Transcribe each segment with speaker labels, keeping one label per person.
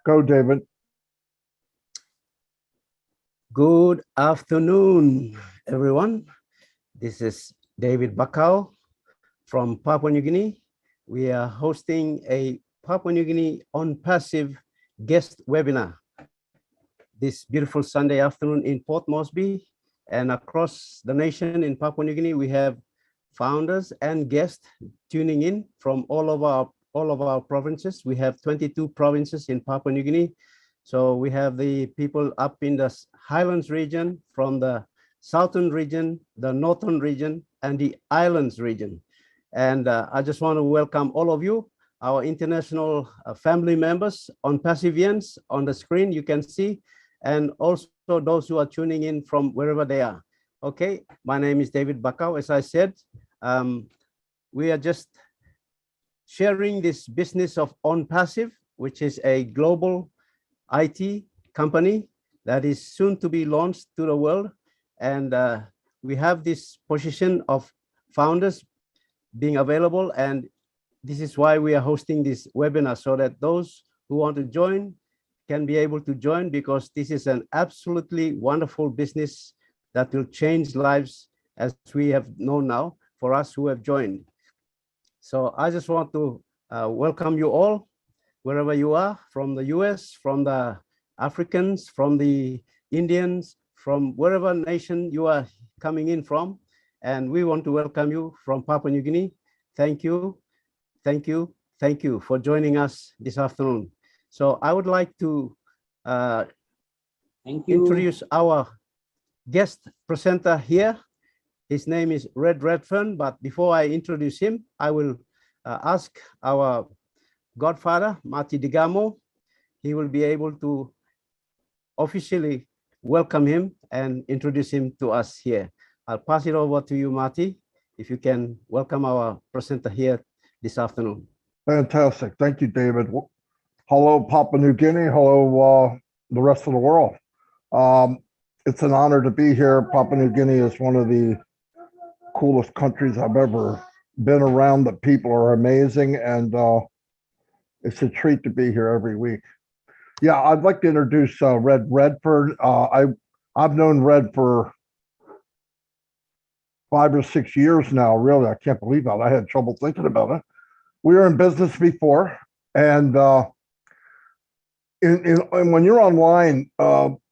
Speaker 1: Go, David.
Speaker 2: Good afternoon, everyone. This is David Bakau from Papua New Guinea. We are hosting a Papua New Guinea on passive guest webinar this beautiful Sunday afternoon in Port Moresby, and across the nation in Papua New Guinea. We have founders and guests tuning in from all of our provinces. We have 22 provinces in Papua New Guinea. So we have the people up in the Highlands region, from the Southern region, the Northern region, and the Islands region. And I just want to welcome all of you, our international family members on Passivians. On the screen you can see, and also those who are tuning in from wherever they are. Okay, my name is David Bakau. As I said, we are just sharing this business of On Passive, which is a global IT company that is soon to be launched to the world. And we have this position of founders being available. And this is why we are hosting this webinar, so that those who want to join can be able to join, because this is an absolutely wonderful business that will change lives, as we have known now, for us who have joined. So I just want to welcome you all, wherever you are, from the US, from the Africans, from the Indians, from wherever nation you are coming in from. And we want to welcome you from Papua New Guinea. Thank you, thank you, thank you for joining us this afternoon. So I would like to introduce our guest presenter here. His name is Red Redfern, but before I introduce him, I will ask our godfather, Marty Digamo. He will be able to officially welcome him and introduce him to us here. I'll pass it over to you, Marty, if you can welcome our presenter here this afternoon.
Speaker 1: Fantastic. Thank you, David. Hello, Papua New Guinea. Hello, the rest of the world. It's an honor to be here. Papua New Guinea is one of the coolest countries I've ever been around. The people are amazing, and it's a treat to be here every week. Yeah, I'd like to introduce Red Redford. I've known Red for 5 or 6 years now. Really, I can't believe that. I had trouble thinking about it. We were in business before, and when you're online,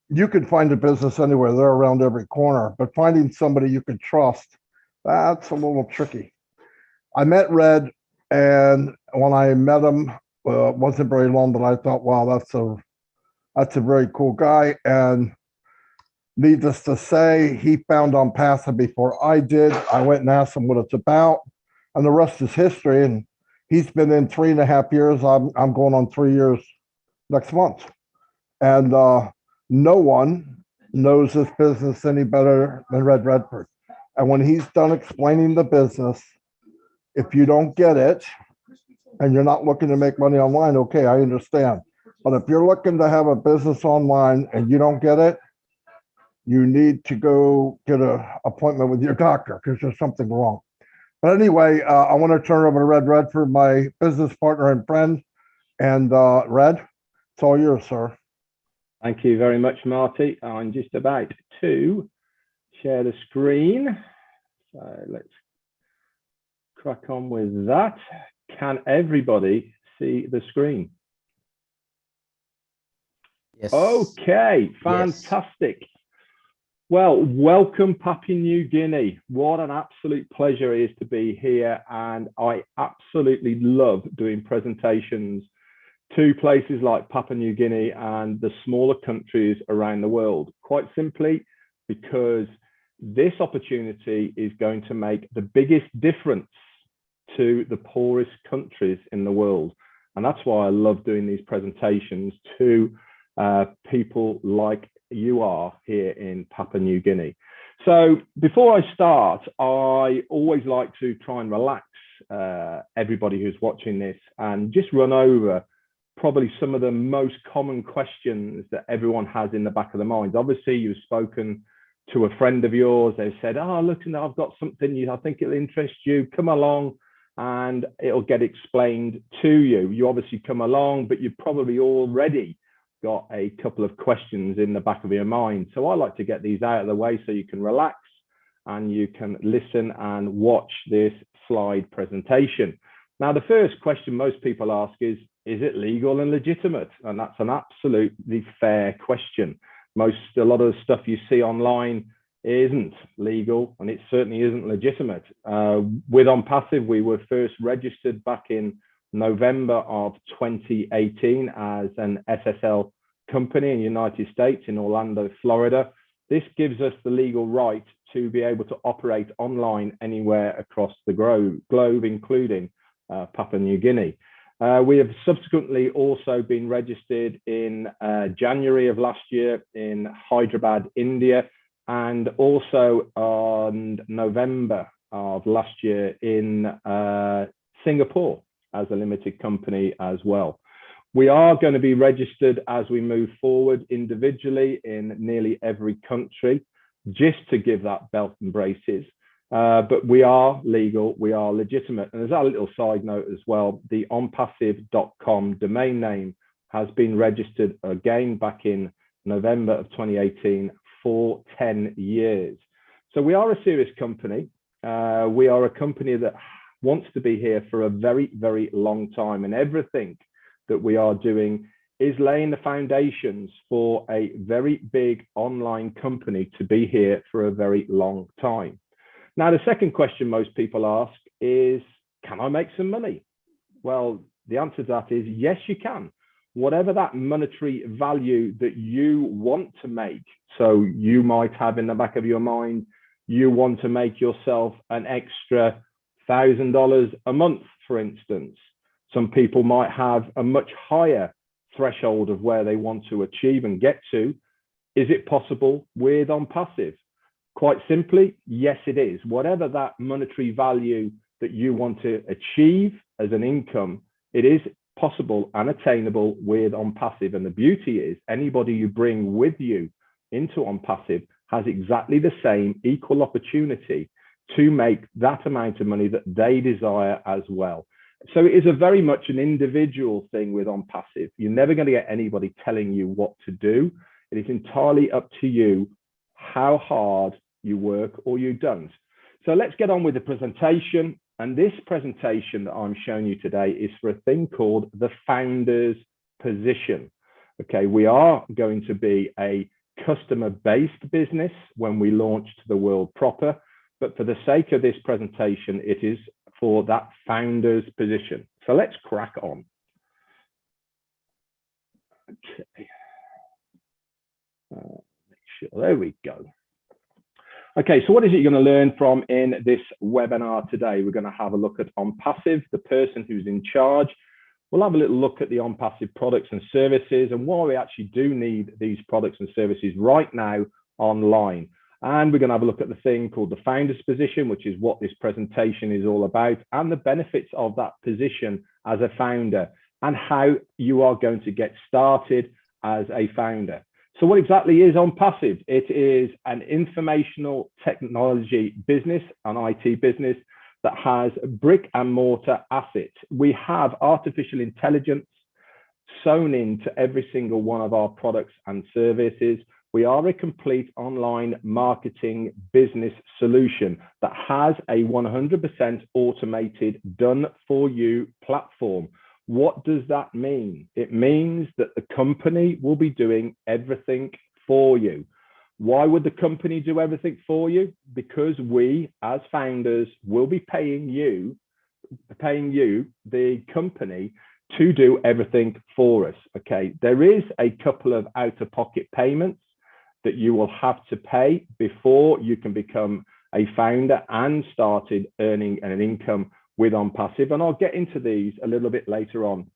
Speaker 1: you can find a business anywhere. They're around every corner, but finding somebody you can trust, that's a little tricky. I met Red, and when I met him, it wasn't very long, but I thought, wow, that's a very cool guy. And needless to say, he found On Passive before I did. I went and asked him what it's about, and the rest is history. And he's been in 3.5 years. I'm going on 3 years next month. And no one knows this business any better than Red Redford. And when he's done explaining the business, if you don't get it and you're not looking to make money online, okay, I understand. But if you're looking to have a business online and you don't get it, you need to go get an appointment with your doctor, because there's something wrong. But anyway, I want to turn it over to Red Redford, my business partner and friend. And Red, it's all yours, sir.
Speaker 3: Thank you very much, Marty. I'm just about to share the screen. So let's crack on with that. Can everybody see the screen?
Speaker 2: Yes.
Speaker 3: Okay, fantastic. Yes. Well, welcome Papua New Guinea. What an absolute pleasure it is to be here. And I absolutely love doing presentations to places like Papua New Guinea and the smaller countries around the world. Quite simply, because this opportunity is going to make the biggest difference to the poorest countries in the world. And that's why I love doing these presentations to people like you are here in Papua New Guinea. So before I start, I always like to try and relax everybody who's watching this and just run over probably some of the most common questions that everyone has in the back of their minds. Obviously, you've spoken to a friend of yours. They've said, oh, look, I've got something I think it'll interest you. Come along and it'll get explained to you. You obviously come along, but you've probably already got a couple of questions in the back of your mind. So I like to get these out of the way so you can relax and you can listen and watch this slide presentation. Now, the first question most people ask is it legal and legitimate? And that's an absolutely fair question. A lot of the stuff you see online isn't legal, and it certainly isn't legitimate. With OnPassive, we were first registered back in November of 2018 as an SSL company in the United States in Orlando, Florida. This gives us the legal right to be able to operate online anywhere across the globe, including Papua New Guinea. We have subsequently also been registered in January of last year in Hyderabad, India, and also on November of last year in Singapore as a limited company as well. We are going to be registered as we move forward individually in nearly every country, just to give that belt and braces. But we are legal, we are legitimate. And as a little side note as well, the onpassive.com domain name has been registered again back in November of 2018 for 10 years. So we are a serious company. We are a company that wants to be here for a very, very long time. And everything that we are doing is laying the foundations for a very big online company to be here for a very long time. Now, the second question most people ask is, can I make some money? Well, the answer to that is yes, you can. Whatever that monetary value that you want to make. So you might have in the back of your mind, you want to make yourself an extra $1,000 a month, for instance. Some people might have a much higher threshold of where they want to achieve and get to. Is it possible with OnPassive? Quite simply, yes, it is. Whatever that monetary value that you want to achieve as an income, it is possible and attainable with OnPassive. And the beauty is anybody you bring with you into OnPassive has exactly the same equal opportunity to make that amount of money that they desire as well. So it is a very much an individual thing with OnPassive. You're never going to get anybody telling you what to do. It is entirely up to you how hard you work or you don't. So let's get on with the presentation. And this presentation that I'm showing you today is for a thing called the founder's position. Okay, we are going to be a customer-based business when we launch to the world proper. But for the sake of this presentation, it is for that founder's position. So let's crack on. Okay. Make sure, there we go. Okay, so what is it you're going to learn from in this webinar today? We're going to have a look at OnPassive, the person who's in charge. We'll have a little look at the OnPassive products and services and why we actually do need these products and services right now online. And we're going to have a look at the thing called the founder's position, which is what this presentation is all about, and the benefits of that position as a founder and how you are going to get started as a founder. So what exactly is OnPassive? It is an informational technology business, an IT business that has brick and mortar assets. We have artificial intelligence sewn into every single one of our products and services. We are a complete online marketing business solution that has a 100% automated done for you platform. What does that mean? It means that the company will be doing everything for you. Why would the company do everything for you? Because we, as founders, will be paying you, the company, to do everything for us. Okay, there is a couple of out-of-pocket payments that you will have to pay before you can become a founder and started earning an income with OnPassive. And I'll get into these a little bit later on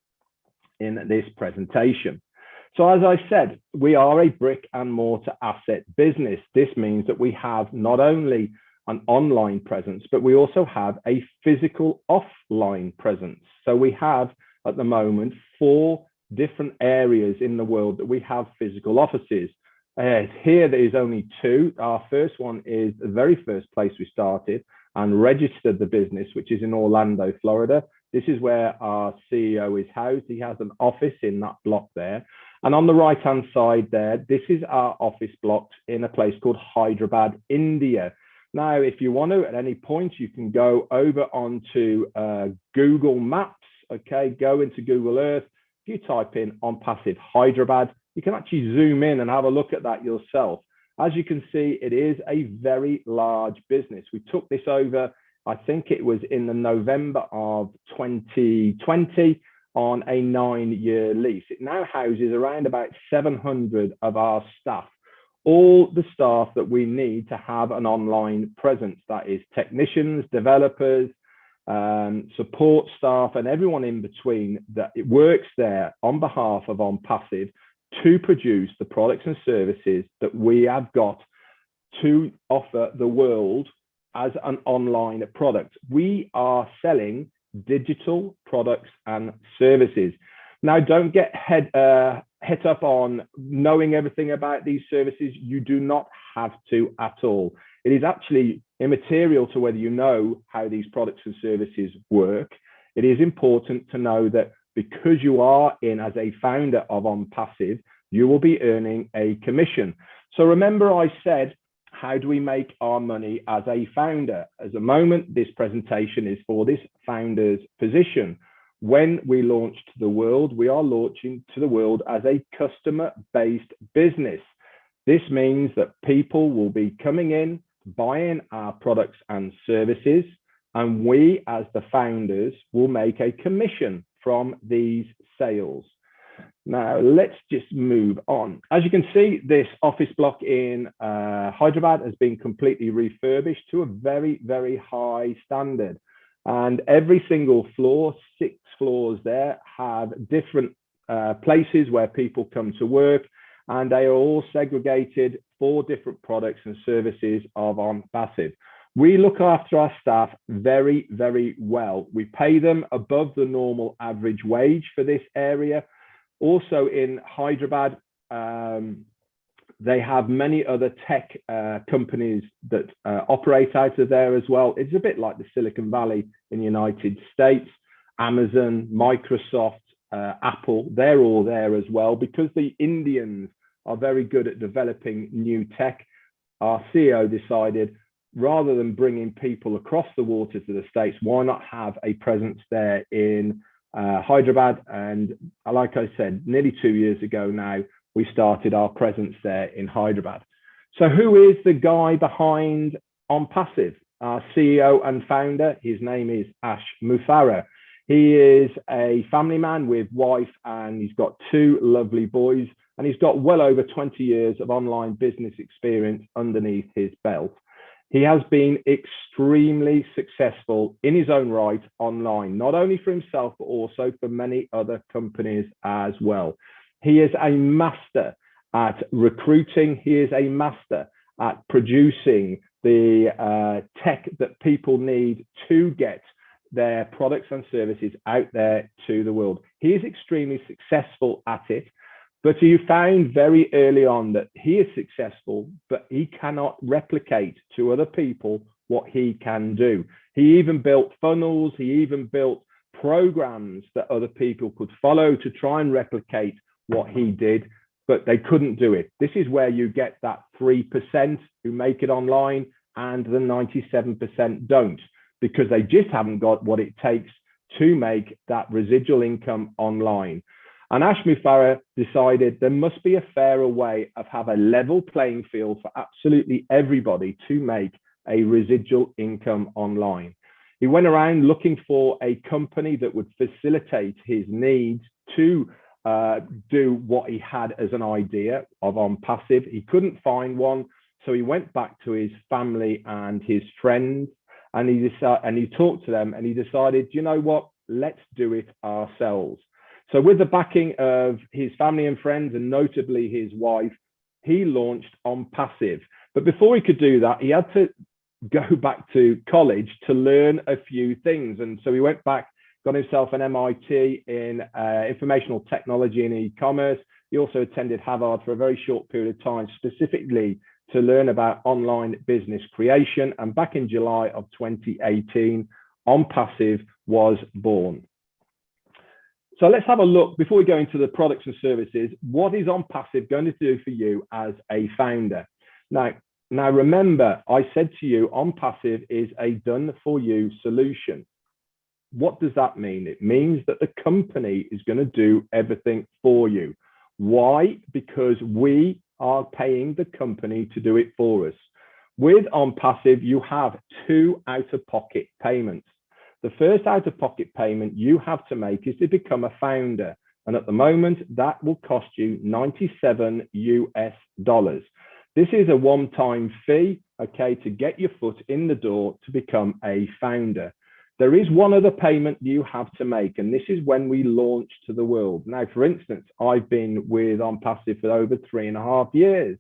Speaker 3: in this presentation. So as I said, we are a brick and mortar asset business. This means that we have not only an online presence, but we also have a physical offline presence. So we have at the moment 4 different areas in the world that we have physical offices. Here there is only 2. Our first one is the very first place we started and registered the business, which is in Orlando, Florida. This is where our CEO is housed. He has an office in that block there. And on the right-hand side there, this is our office blocks in a place called Hyderabad, India. Now, if you want to, at any point, you can go over onto Google Maps, okay? Go into Google Earth. If you type in On Passive Hyderabad, you can actually zoom in and have a look at that yourself. As you can see, it is a very large business. We took this over, I think it was in the November of 2020 on a 9-year lease. It now houses around about 700 of our staff, all the staff that we need to have an online presence. That is technicians, developers, support staff, and everyone in between that it works there on behalf of On Passive to produce the products and services that we have got to offer the world as an online product. We are selling digital products and services. Now, don't get head up on knowing everything about these services. You do not have to at all. It is actually immaterial to whether you know how these products and services work. It is important to know that because you are in as a founder of On Passive, you will be earning a commission. So remember I said, how do we make our money as a founder? At the moment, this presentation is for this founder's position. When we launch to the world, we are launching to the world as a customer-based business. This means that people will be coming in, buying our products and services, and we as the founders will make a commission from these sales. Now, let's just move on. As you can see, this office block in Hyderabad has been completely refurbished to a very, very high standard. And every single floor, 6 floors there, have different places where people come to work, and they are all segregated for different products and services of On Passive. We look after our staff very, very well. We pay them above the normal average wage for this area. Also in Hyderabad, they have many other tech companies that operate out of there as well. It's a bit like the Silicon Valley in the United States. Amazon, Microsoft, Apple, they're all there as well because the Indians are very good at developing new tech. Our CEO decided, rather than bringing people across the water to the States, why not have a presence there in Hyderabad? And like I said, nearly 2 years ago now, we started our presence there in Hyderabad. So who is the guy behind On Passive? Our CEO and founder, his name is Ash Mufareh. He is a family man with wife, and he's got 2 lovely boys, and he's got well over 20 years of online business experience underneath his belt. He has been extremely successful in his own right online, not only for himself, but also for many other companies as well. He is a master at recruiting. He is a master at producing the tech that people need to get their products and services out there to the world. He is extremely successful at it, but he found very early on that he is successful, but he cannot replicate to other people what he can do. He even built funnels. He even built programs that other people could follow to try and replicate what he did, but they couldn't do it. This is where you get that 3% who make it online and the 97% don't, because they just haven't got what it takes to make that residual income online. And Ash Mufareh decided there must be a fairer way of have a level playing field for absolutely everybody to make a residual income online. He went around looking for a company that would facilitate his needs to do what he had as an idea of On Passive. He couldn't find one, so he went back to his family and his friends, and he talked to them, and he decided, you know what, let's do it ourselves. So with the backing of his family and friends, and notably his wife, he launched On Passive. But before he could do that, he had to go back to college to learn a few things. And so he went back, got himself an MIT in informational technology and e-commerce. He also attended Harvard for a very short period of time, specifically to learn about online business creation. And back in July of 2018, On Passive was born. So let's have a look, before we go into the products and services, what is OnPassive going to do for you as a founder? Now remember, I said to you, OnPassive is a done-for-you solution. What does that mean? It means that the company is going to do everything for you. Why? Because we are paying the company to do it for us. With OnPassive, you have 2 out-of-pocket payments. The first out-of-pocket payment you have to make is to become a founder. And at the moment, that will cost you $97 US. This is a one-time fee, okay, to get your foot in the door to become a founder. There is one other payment you have to make, and this is when we launch to the world. Now, for instance, I've been with OnPassive for over 3.5 years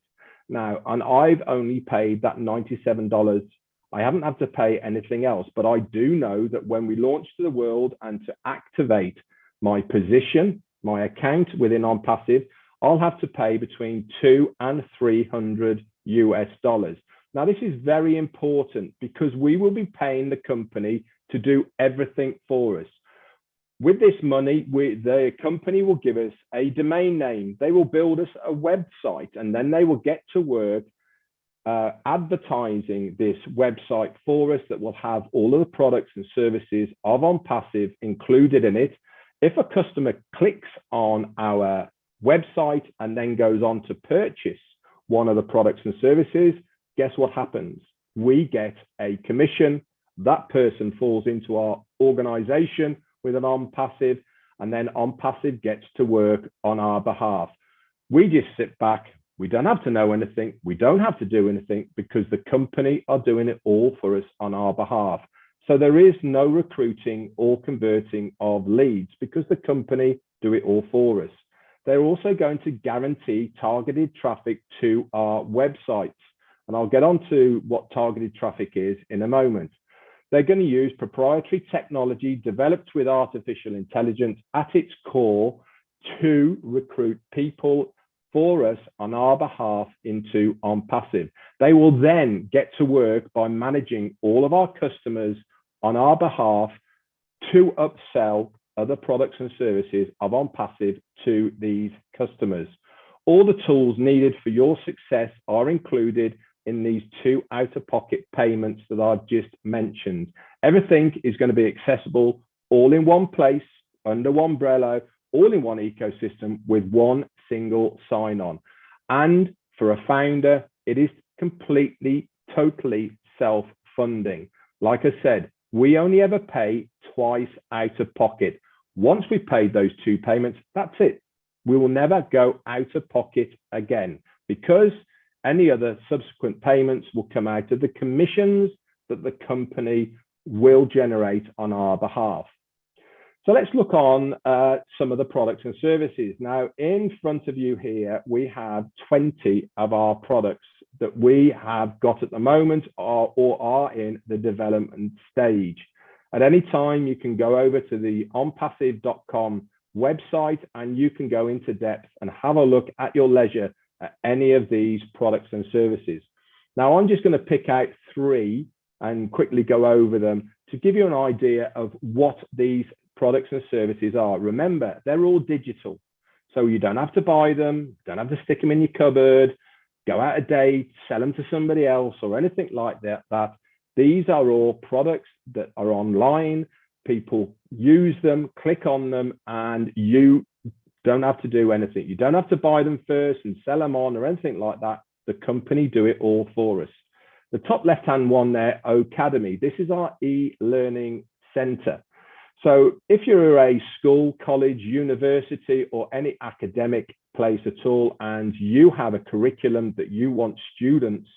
Speaker 3: now, and I've only paid that $97. I haven't had to pay anything else, but I do know that when we launch to the world and to activate my position, my account within OnPassive, I'll have to pay between $200 and $300 US. Now, this is very important because we will be paying the company to do everything for us. With this money, the company will give us a domain name. They will build us a website, and then they will get to work advertising this website for us that will have all of the products and services of OnPassive included in it. If a customer clicks on our website and then goes on to purchase one of the products and services, guess what happens? We get a commission. That person falls into our organization with an OnPassive, and then OnPassive gets to work on our behalf. We just sit back. We don't have to know anything. We don't have to do anything because the company are doing it all for us on our behalf. So there is no recruiting or converting of leads because the company do it all for us. They're also going to guarantee targeted traffic to our websites. And I'll get on to what targeted traffic is in a moment. They're going to use proprietary technology developed with artificial intelligence at its core to recruit people for us on our behalf into OnPassive. They will then get to work by managing all of our customers on our behalf to upsell other products and services of OnPassive to these customers. All the tools needed for your success are included in these 2 out-of-pocket payments that I've just mentioned. Everything is going to be accessible all in one place, under one umbrella, all in one ecosystem with one single sign-on. And for a founder, it is completely, totally self-funding. Like I said, we only ever pay twice out of pocket. Once we've paid those 2 payments, that's it. We will never go out of pocket again because any other subsequent payments will come out of the commissions that the company will generate on our behalf. So let's look on some of the products and services. Now, in front of you here, we have 20 of our products that we have got at the moment or are in the development stage. At any time, you can go over to the onpassive.com website and you can go into depth and have a look at your leisure at any of these products and services. Now, I'm just going to pick out 3 and quickly go over them to give you an idea of what these products and services are. Remember, they're all digital. So you don't have to buy them, don't have to stick them in your cupboard, go out of date, sell them to somebody else or anything like that. These are all products that are online. People use them, click on them, and you don't have to do anything. You don't have to buy them first and sell them on or anything like that. The company do it all for us. The top left-hand one there, Academy. This is our e-learning center. So if you're a school, college, university, or any academic place at all, and you have a curriculum that you want students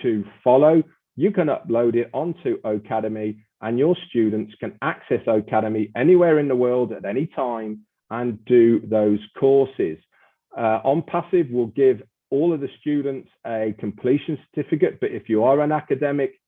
Speaker 3: to follow, you can upload it onto Academy and your students can access Academy anywhere in the world at any time and do those courses. OnPassive will give all of the students a completion certificate, but if you are an academic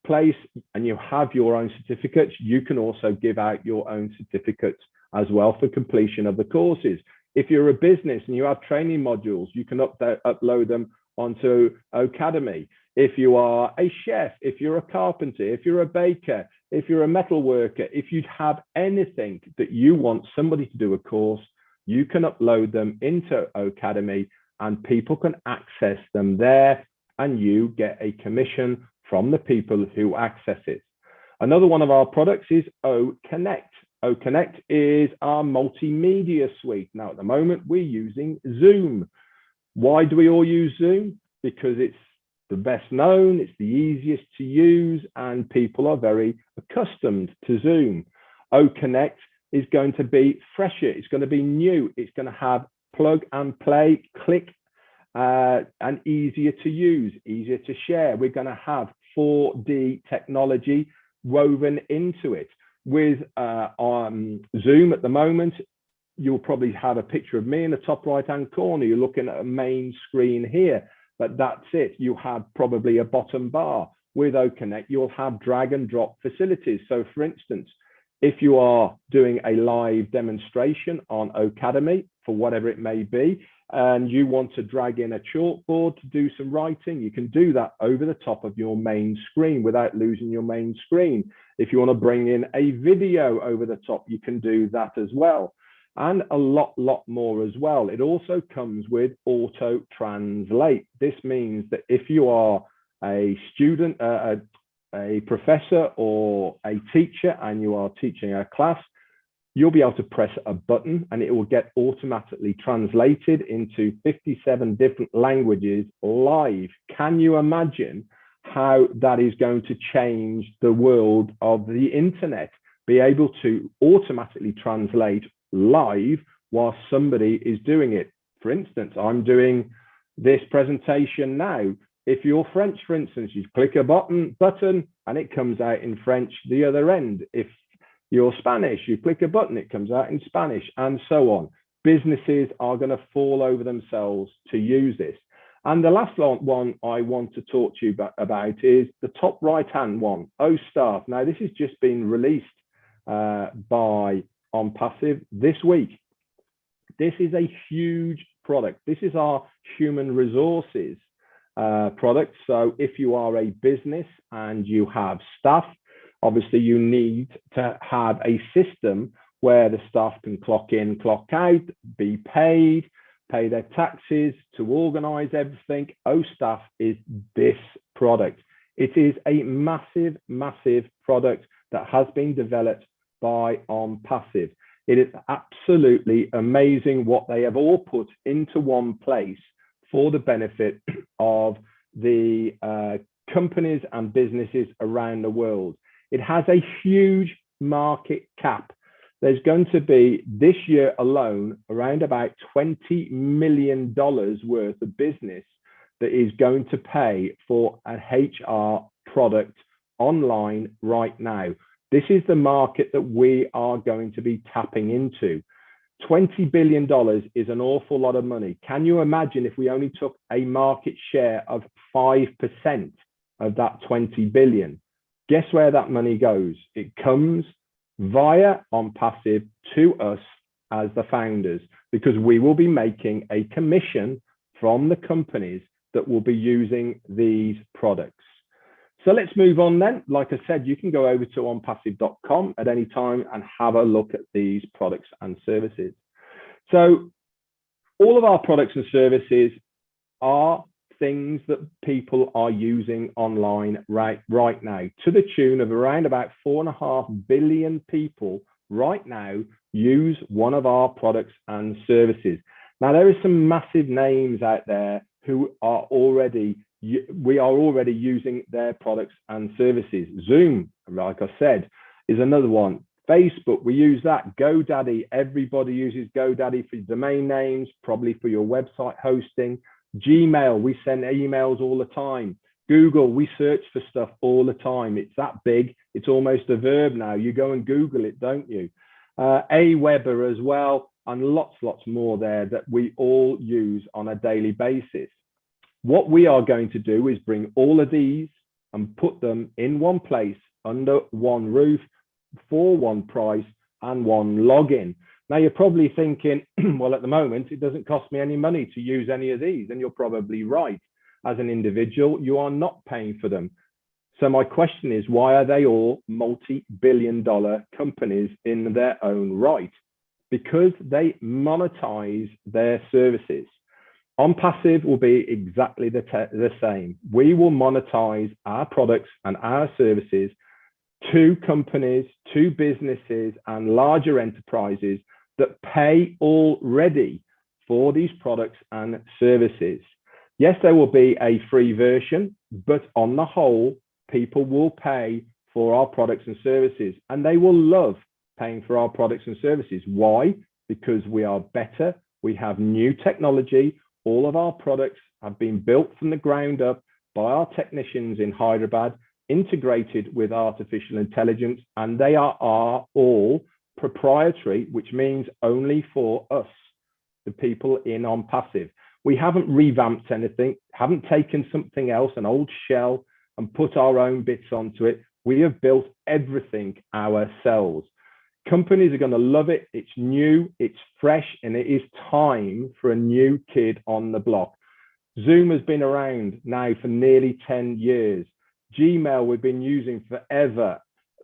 Speaker 3: place and you have your own certificates, you can also give out your own certificates as well for completion of the courses. If you're a business and you have training modules, you can upload them onto Academy. If you are a chef, if you're a carpenter, if you're a baker, if you're a metal worker, if you have anything that you want somebody to do a course, you can upload them into Academy and people can access them there, and you get a commission from the people who access it. Another one of our products is Connect. Connect is our multimedia suite. Now, at the moment, we're using Zoom. Why do we all use Zoom? Because it's the best known, it's the easiest to use, and people are very accustomed to Zoom. Connect is going to be fresher, it's going to be new, it's going to have plug and play, click, and easier to use, easier to share. We're going to have 4D technology woven into it. With Zoom at the moment, you'll probably have a picture of me in the top right-hand corner. You're looking at a main screen here, but that's it. You have probably a bottom bar. With Connect, you'll have drag and drop facilities. So for instance, if you are doing a live demonstration on Academy for whatever it may be, and you want to drag in a chalkboard to do some writing, you can do that over the top of your main screen without losing your main screen. If you want to bring in a video over the top, you can do that as well. And a lot more as well. It also comes with auto translate. This means that if you are a student, a professor or a teacher, and you are teaching a class, you'll be able to press a button and it will get automatically translated into 57 different languages live. Can you imagine how that is going to change the world of the internet? Be able to automatically translate live while somebody is doing it. For instance, I'm doing this presentation now. If you're French, for instance, you click a button and it comes out in French the other end. If you're Spanish, you click a button, it comes out in Spanish, and so on. Businesses are going to fall over themselves to use this. And the last one I want to talk to you about is the top right-hand one, Staff. Now, this has just been released by OnPassive this week. This is a huge product. This is our human resources product. So if you are a business and you have staff, obviously you need to have a system where the staff can clock in, clock out, be paid, pay their taxes, to organize everything. Staff is this product. It is a massive product that has been developed by OnPassive. It is absolutely amazing what they have all put into one place for the benefit of the companies and businesses around the world. It has a huge market cap. There's going to be, this year alone, around about $20 million worth of business that is going to pay for an HR product online right now. This is the market that we are going to be tapping into. $20 billion is an awful lot of money. Can you imagine if we only took a market share of 5% of that 20 billion? Guess where that money goes? It comes via OnPassive to us as the founders, because we will be making a commission from the companies that will be using these products. So let's move on then. Like I said, you can go over to onpassive.com at any time and have a look at these products and services. So all of our products and services are things that people are using online right now, to the tune of around about 4.5 billion people right now use one of our products and services. Now, there are some massive names out there who are already, we are already using their products and services. Zoom, like I said, is another one. Facebook, we use that. GoDaddy, everybody uses GoDaddy for domain names, probably for your website hosting. Gmail, we send emails all the time. Google, we search for stuff all the time. It's that big, it's almost a verb now. You go and Google it, don't you? Aweber as well, and lots more there that we all use on a daily basis. What we are going to do is bring all of these and put them in one place under one roof for one price and one login. Now, you're probably thinking, well, at the moment, it doesn't cost me any money to use any of these. And you're probably right. As an individual, you are not paying for them. So my question is, why are they all multi-billion-dollar companies in their own right? Because they monetize their services. OnPassive will be exactly the same. We will monetize our products and our services to companies, to businesses, and larger enterprises that pay already for these products and services. Yes, there will be a free version, but on the whole, people will pay for our products and services, and they will love paying for our products and services. Why? Because we are better. We have new technology. All of our products have been built from the ground up by our technicians in Hyderabad, integrated with artificial intelligence, and they are all proprietary, which means only for us, the people in OnPassive. We haven't revamped anything, haven't taken something else, an old shell, and put our own bits onto it. We have built everything ourselves. Companies are going to love it. It's new, it's fresh, and it is time for a new kid on the block. Zoom has been around now for nearly 10 years. Gmail we've been using forever.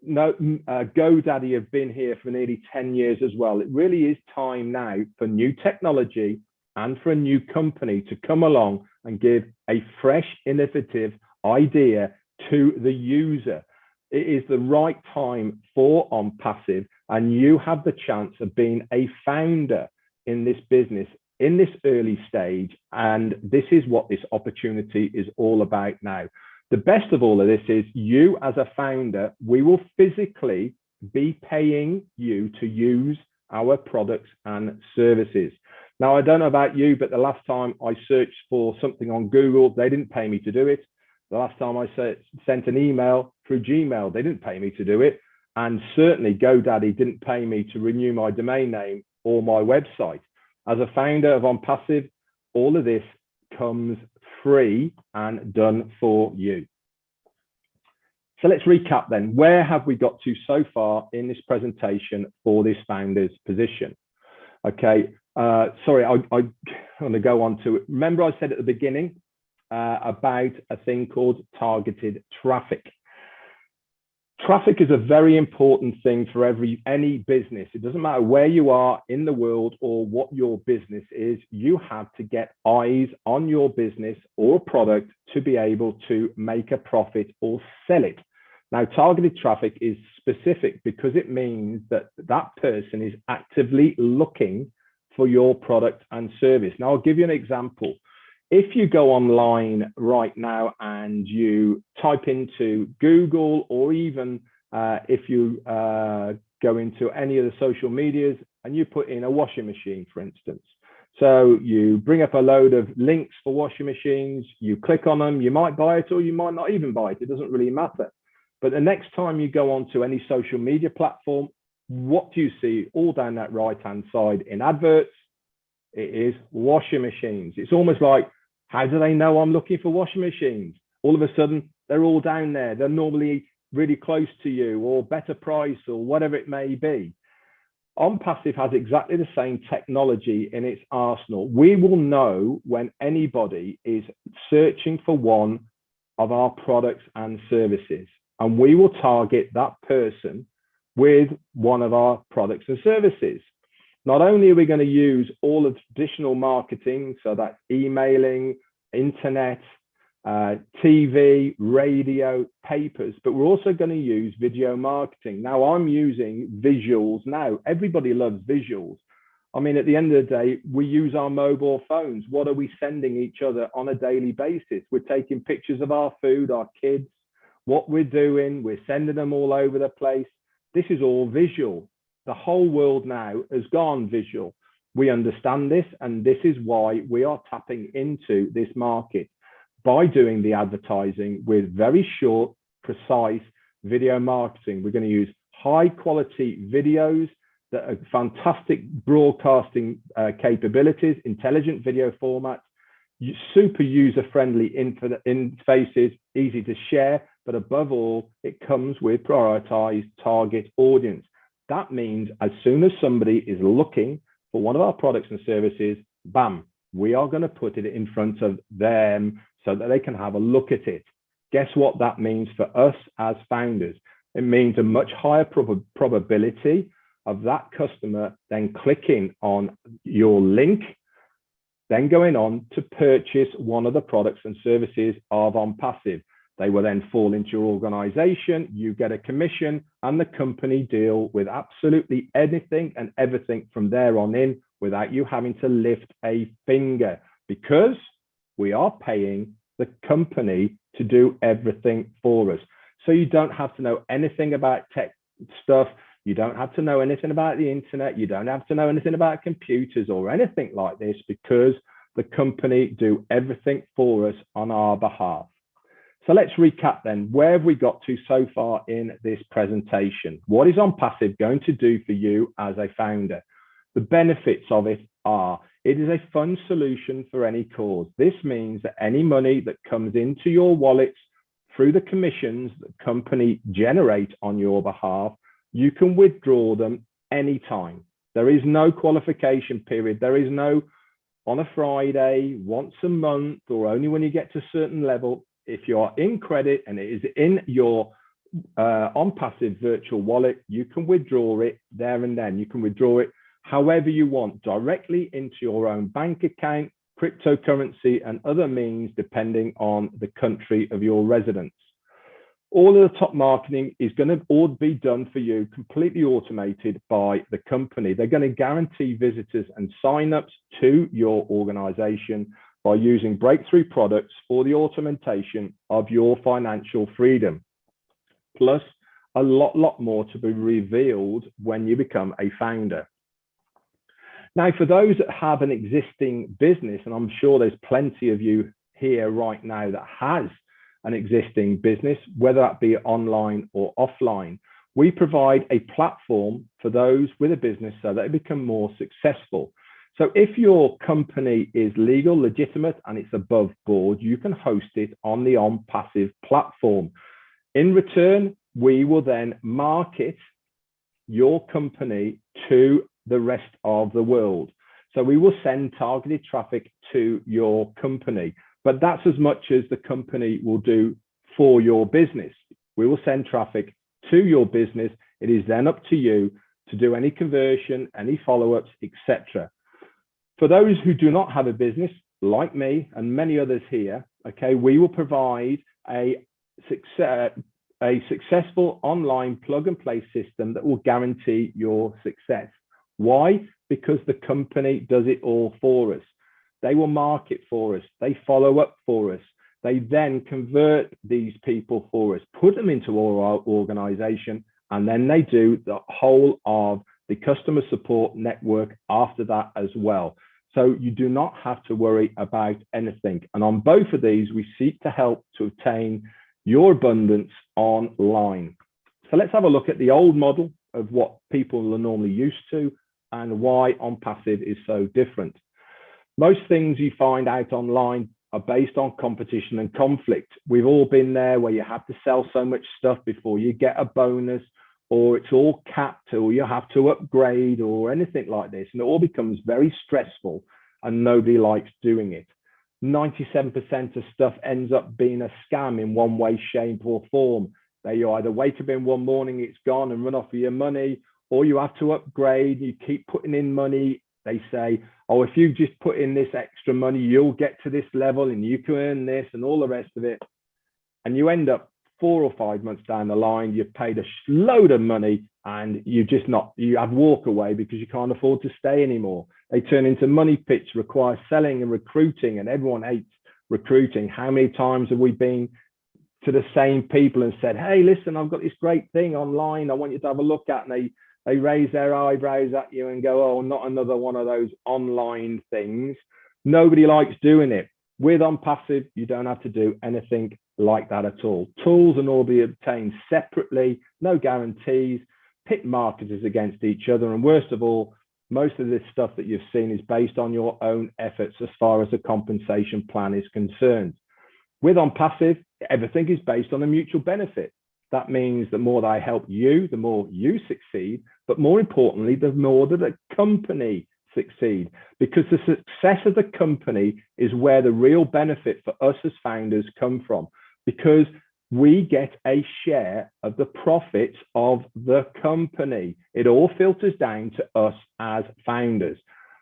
Speaker 3: GoDaddy have been here for nearly 10 years as well. It really is time now for new technology and for a new company to come along and give a fresh, innovative idea to the user. It is the right time for OnPassive, and you have the chance of being a founder in this business in this early stage. And this is what this opportunity is all about now. The best of all of this is you as a founder, we will physically be paying you to use our products and services. Now, I don't know about you, but the last time I searched for something on Google, they didn't pay me to do it. The last time I sent an email through Gmail, they didn't pay me to do it. And certainly GoDaddy didn't pay me to renew my domain name or my website. As a founder of OnPassive, all of this comes free and done for you. So let's recap then. Where have we got to so far in this presentation for this founder's position? Okay, sorry, I want to go on to it. Remember I said at the beginning about a thing called targeted traffic. Traffic is a very important thing for any business. It doesn't matter where you are in the world or what your business is, you have to get eyes on your business or product to be able to make a profit or sell it. Now, targeted traffic is specific because it means that that person is actively looking for your product and service. Now, I'll give you an example. If you go online right now and you type into Google, or even if you go into any of the social medias and you put in a washing machine, for instance. So you bring up a load of links for washing machines, you click on them, you might buy it or you might not even buy it. It doesn't really matter. But the next time you go onto any social media platform, what do you see all down that right-hand side in adverts? It is washing machines. It's almost like, how do they know I'm looking for washing machines? All of a sudden, they're all down there. They're normally really close to you or better price or whatever it may be. OnPassive has exactly the same technology in its arsenal. We will know when anybody is searching for one of our products and services, and we will target that person with one of our products and services. Not only are we going to use all of traditional marketing, so that's emailing, internet, TV, radio, papers, but we're also going to use video marketing. Now, I'm using visuals now. Everybody loves visuals. I mean, at the end of the day, we use our mobile phones. What are we sending each other on a daily basis? We're taking pictures of our food, our kids, what we're doing. We're sending them all over the place. This is all visual. The whole world now has gone visual. We understand this, and this is why we are tapping into this market by doing the advertising with very short, precise video marketing. We're going to use high quality videos that are fantastic broadcasting capabilities, intelligent video formats, super user-friendly interfaces, easy to share, but above all, it comes with prioritized target audience. That means as soon as somebody is looking for one of our products and services, bam, we are going to put it in front of them so that they can have a look at it. Guess what that means for us as founders? It means a much higher probability of that customer then clicking on your link, then going on to purchase one of the products and services of OnPassive. They will then fall into your organization, you get a commission, and the company deal with absolutely anything and everything from there on in without you having to lift a finger, because we are paying the company to do everything for us. So you don't have to know anything about tech stuff. You don't have to know anything about the internet. You don't have to know anything about computers or anything like this, because the company do everything for us on our behalf. So let's recap then. Where have we got to so far in this presentation? What is OnPassive going to do for you as a founder? The benefits of it are, it is a fund solution for any cause. This means that any money that comes into your wallets through the commissions that the company generate on your behalf, you can withdraw them anytime. There is no qualification period. There is no on a Friday, once a month, or only when you get to a certain level. If you're in credit and it is in your OnPassive virtual wallet, you can withdraw it there and then. You can withdraw it however you want, directly into your own bank account, cryptocurrency, and other means, depending on the country of your residence. All of the top marketing is going to all be done for you, completely automated by the company. They're going to guarantee visitors and signups to your organization by using breakthrough products for the automation of your financial freedom. Plus, a lot more to be revealed when you become a founder. Now, for those that have an existing business, and I'm sure there's plenty of you here right now that has an existing business, whether that be online or offline, we provide a platform for those with a business so that they become more successful. So if your company is legal, legitimate, and it's above board, you can host it on the OnPassive platform. In return, we will then market your company to the rest of the world. So we will send targeted traffic to your company, but that's as much as the company will do for your business. We will send traffic to your business. It is then up to you to do any conversion, any follow-ups, etc. For those who do not have a business, like me and many others here, okay, we will provide a successful online plug-and-play system that will guarantee your success. Why? Because the company does it all for us. They will market for us. They follow up for us. They then convert these people for us, put them into our organization, and then they do the whole of the customer support network after that as well. So you do not have to worry about anything. And on both of these, we seek to help to obtain your abundance online. So let's have a look at the old model of what people are normally used to and why OnPassive is so different. Most things you find out online are based on competition and conflict. We've all been there, where you have to sell so much stuff before you get a bonus, or it's all capped, or you have to upgrade, or anything like this. And it all becomes very stressful and nobody likes doing it. 97% of stuff ends up being a scam in one way, shape or form. You either wake up in one morning, it's gone and run off with your money, or you have to upgrade, you keep putting in money. They say, oh, if you just put in this extra money, you'll get to this level and you can earn this and all the rest of it. And you end up 4 or 5 months down the line, you've paid a load of money and you have walk away because you can't afford to stay anymore. They turn into money pits, require selling and recruiting, and everyone hates recruiting. How many times have we been to the same people and said, hey, listen, I've got this great thing online I want you to have a look at, and they raise their eyebrows at you and go, oh, not another one of those online things. Nobody likes doing it. With OnPassive, you don't have to do anything like that at all. Tools and all be obtained separately, no guarantees, pit marketers against each other. And worst of all, most of this stuff that you've seen is based on your own efforts as far as the compensation plan is concerned. With OnPassive, everything is based on a mutual benefit. That means the more that I help you, the more you succeed, but more importantly, the more that the company succeed, because the success of the company is where the real benefit for us as founders come from. Because we get a share of the profits of the company. It all filters down to us as founders,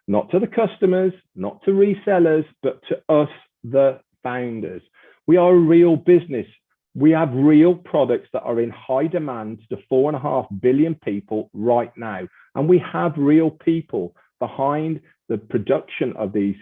Speaker 3: not to the customers, not to resellers, but to us, the founders. We are a real business. We have real products that are in high demand to 4.5 billion people right now. And we have real people behind the production of these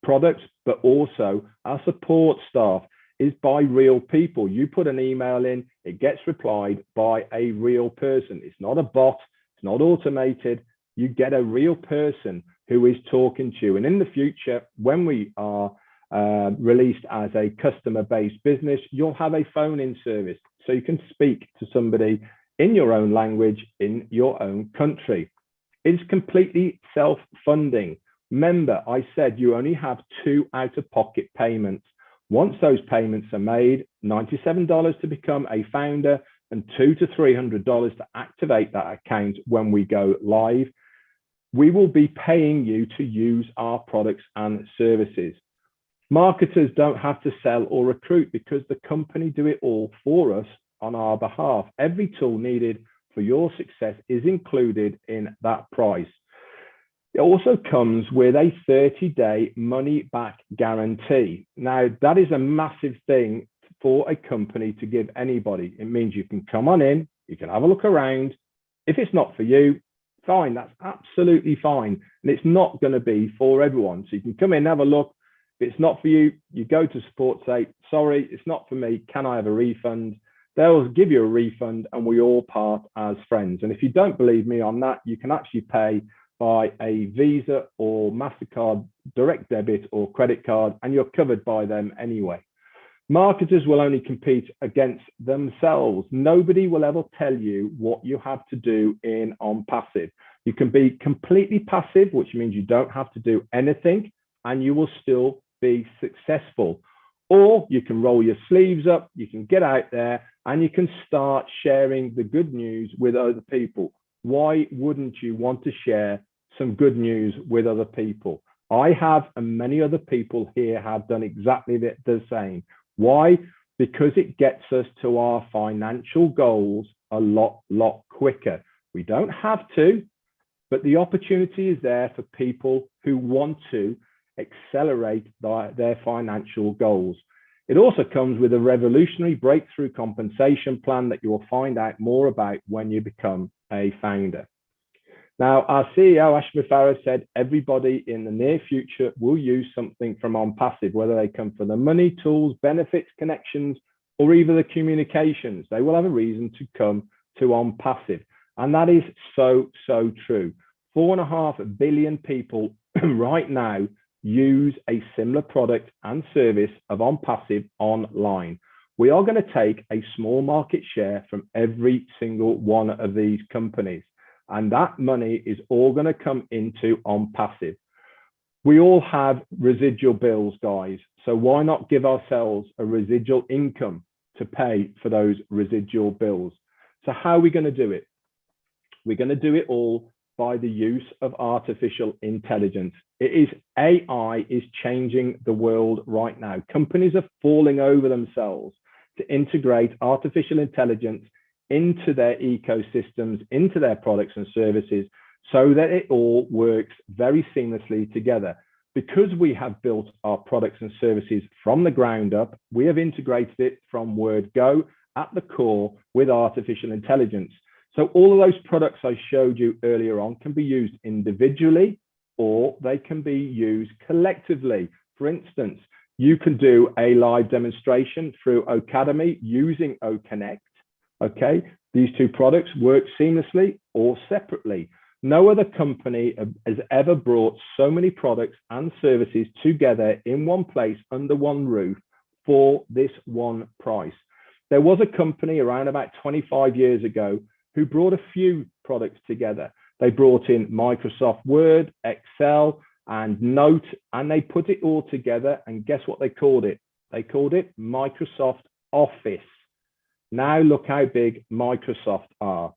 Speaker 3: products, but also our support staff is by real people. You put an email in, it gets replied by a real person. It's not a bot, it's not automated. You get a real person who is talking to you. And in the future, when we are released as a customer-based business, you'll have a phone-in service. So you can speak to somebody in your own language, in your own country. It's completely self-funding. Remember, I said you only have 2 out-of-pocket payments. Once those payments are made, $97 to become a founder and $200 to $300 to activate that account when we go live, we will be paying you to use our products and services. Marketers don't have to sell or recruit because the company do it all for us on our behalf. Every tool needed for your success is included in that price. It also comes with a 30-day money-back guarantee. Now, that is a massive thing for a company to give anybody. It means you can come on in, you can have a look around. If it's not for you, fine, that's absolutely fine. And it's not going to be for everyone. So you can come in, have a look. If it's not for you, you go to support, say, sorry, it's not for me. Can I have a refund? They'll give you a refund and we all part as friends. And if you don't believe me on that, you can actually pay by a Visa or MasterCard direct debit or credit card, and you're covered by them anyway. Marketers will only compete against themselves. Nobody will ever tell you what you have to do in on passive. You can be completely passive, which means you don't have to do anything and you will still be successful. Or you can roll your sleeves up, you can get out there and you can start sharing the good news with other people. Why wouldn't you want to share some good news with other people? I have, and many other people here have done exactly the same. Why? Because it gets us to our financial goals a lot quicker. We don't have to, but the opportunity is there for people who want to accelerate their financial goals. It also comes with a revolutionary breakthrough compensation plan that you will find out more about when you become a founder. Now, our CEO, Ashmi Farah, said everybody in the near future will use something from OnPassive, whether they come for the money, tools, benefits, connections, or even the communications. They will have a reason to come to OnPassive. And that is so true. 4.5 billion people right now use a similar product and service of OnPassive online. We are going to take a small market share from every single one of these companies. And that money is all going to come into OnPassive. We all have residual bills, guys. So why not give ourselves a residual income to pay for those residual bills? So how are we going to do it? We're going to do it all by the use of artificial intelligence. AI is changing the world right now. Companies are falling over themselves to integrate artificial intelligence into their ecosystems, into their products and services, so that it all works very seamlessly together. Because we have built our products and services from the ground up, we have integrated it from word go at the core with artificial intelligence. So all of those products I showed you earlier on can be used individually or they can be used collectively. For instance, you can do a live demonstration through Ocademy using OConnect. Okay, these two products work seamlessly or separately. No other company has ever brought so many products and services together in one place under one roof for this one price. There was a company around about 25 years ago who brought a few products together. They brought in Microsoft Word, Excel, and Note, and they put it all together. And guess what they called it? They called it Microsoft Office. Now look how big Microsoft are.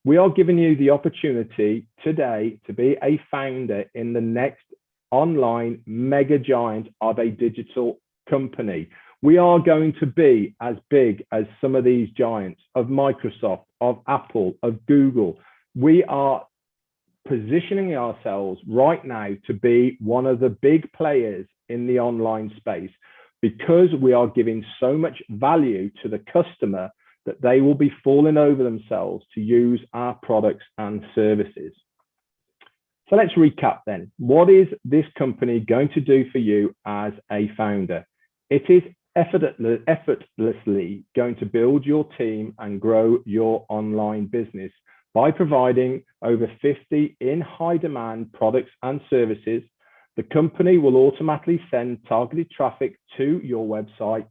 Speaker 3: We are giving you the opportunity today to be a founder in the next online mega giant of a digital company. We are going to be as big as some of these giants of Microsoft, of Apple, of Google. We are positioning ourselves right now to be one of the big players in the online space because we are giving so much value to the customer that they will be falling over themselves to use our products and services. So let's recap then. What is this company going to do for you as a founder? It is effortlessly going to build your team and grow your online business by providing over 50 in high demand products and services. The company will automatically send targeted traffic to your website.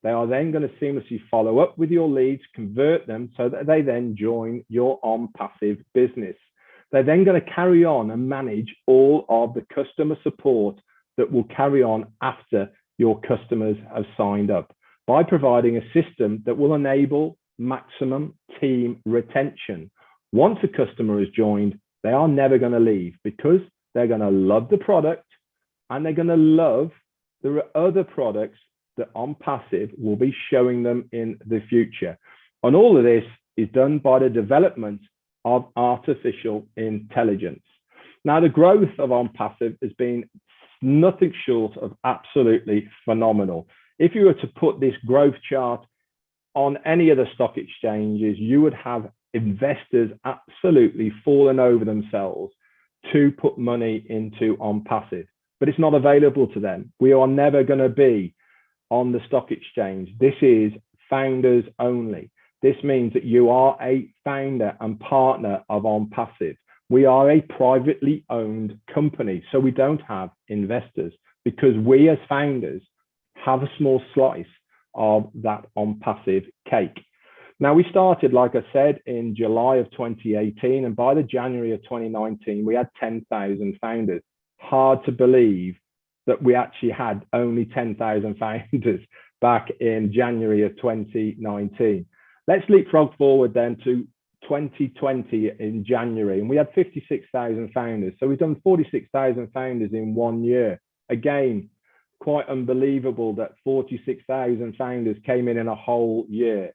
Speaker 3: They are then going to seamlessly follow up with your leads, convert them so that they then join your OnPassive business. They're then going to carry on and manage all of the customer support that will carry on after your customers have signed up by providing a system that will enable maximum team retention. Once a customer has joined, they are never going to leave because they're going to love the product and they're going to love the other products that OnPassive will be showing them in the future. And all of this is done by the development of artificial intelligence. Now, the growth of OnPassive has been nothing short of absolutely phenomenal. If you were to put this growth chart on any of the stock exchanges, you would have investors absolutely falling over themselves to put money into OnPassive, but it's not available to them. We are never going to be on the stock exchange. This is founders only. This means that you are a founder and partner of OnPassive. We are a privately owned company, so we don't have investors because we as founders have a small slice of that OnPassive cake. Now, we started, like I said, in July of 2018, and by the January of 2019, we had 10,000 founders. Hard to believe that we actually had only 10,000 founders back in January of 2019. Let's leapfrog forward then to 2020 in January, and we had 56,000 founders. So we've done 46,000 founders in 1 year. Again, quite unbelievable that 46,000 founders came in a whole year.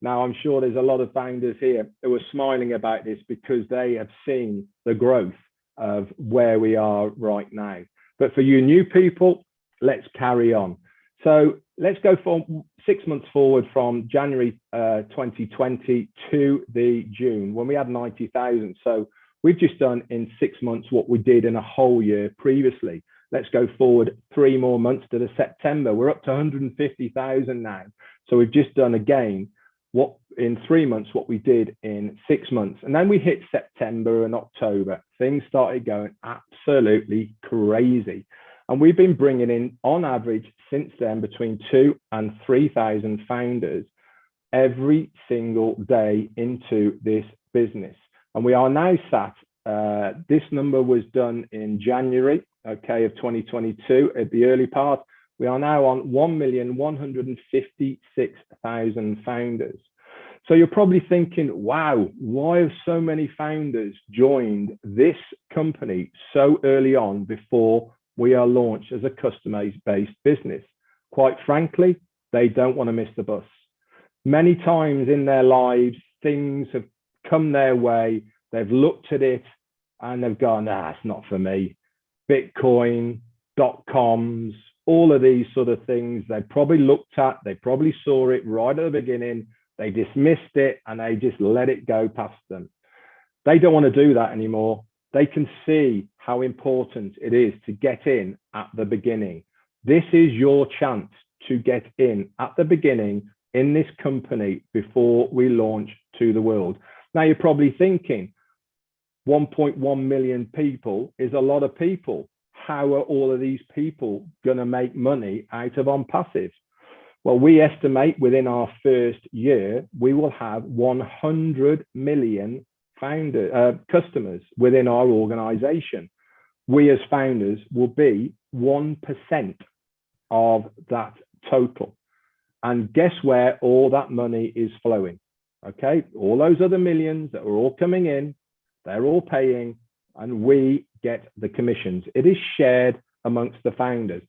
Speaker 3: Now, I'm sure there's a lot of founders here who are smiling about this because they have seen the growth of where we are right now. But for you new people, let's carry on. So let's go for 6 months forward from January 2020 to the June when we had 90,000. So we've just done in 6 months what we did in a whole year previously. Let's go forward 3 more months to the September. We're up to 150,000 now. So we've just done again what in 3 months what we did in 6 months. And then we hit September and October. Things started going absolutely crazy. And we've been bringing in, on average, since then, between 2,000 and 3,000 founders every single day into this business. And we are now sat, this number was done in January, okay, of 2022 at the early part. We are now on 1,156,000 founders. So you're probably thinking, wow, why have so many founders joined this company so early on before we are launched as a customer-based business? Quite frankly, they don't want to miss the bus. Many times in their lives, things have come their way. They've looked at it and they've gone, nah, it's not for me. Bitcoin, .coms, all of these sort of things they probably looked at, they probably saw it right at the beginning, they dismissed it and they just let it go past them. They don't want to do that anymore. They can see how important it is to get in at the beginning. This is your chance to get in at the beginning in this company before we launch to the world. Now you're probably thinking 1.1 million people is a lot of people. How are all of these people going to make money out of OnPassive? Well, we estimate within our first year, we will have 100 million customers within our organization. We as founders will be 1% of that total. And guess where all that money is flowing? Okay, all those other millions that are all coming in, they're all paying, and we get the commissions. It is shared amongst the founders.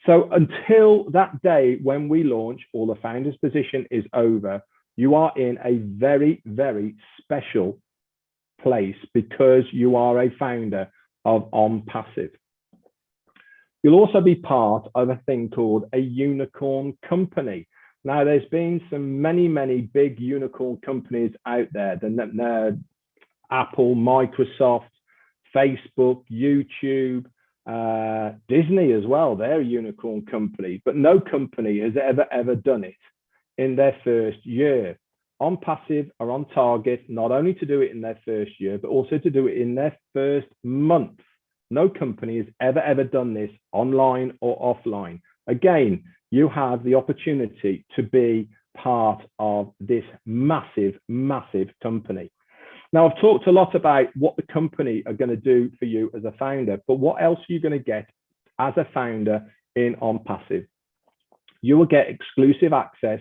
Speaker 3: So until that day when we launch or the founder's position is over, you are in a very, very special place because you are a founder of OnPassive. You'll also be part of a thing called a unicorn company. Now, there's been many big unicorn companies out there, the Apple, Microsoft, Facebook, YouTube, Disney as well. They're a unicorn company, but no company has ever done it in their first year. OnPassive are on target not only to do it in their first year, but also to do it in their first month. No company has ever done this online or offline. Again, you have the opportunity to be part of this massive company. Now, I've talked a lot about what the company are going to do for you as a founder, but what else are you going to get as a founder in OnPassive? You will get exclusive access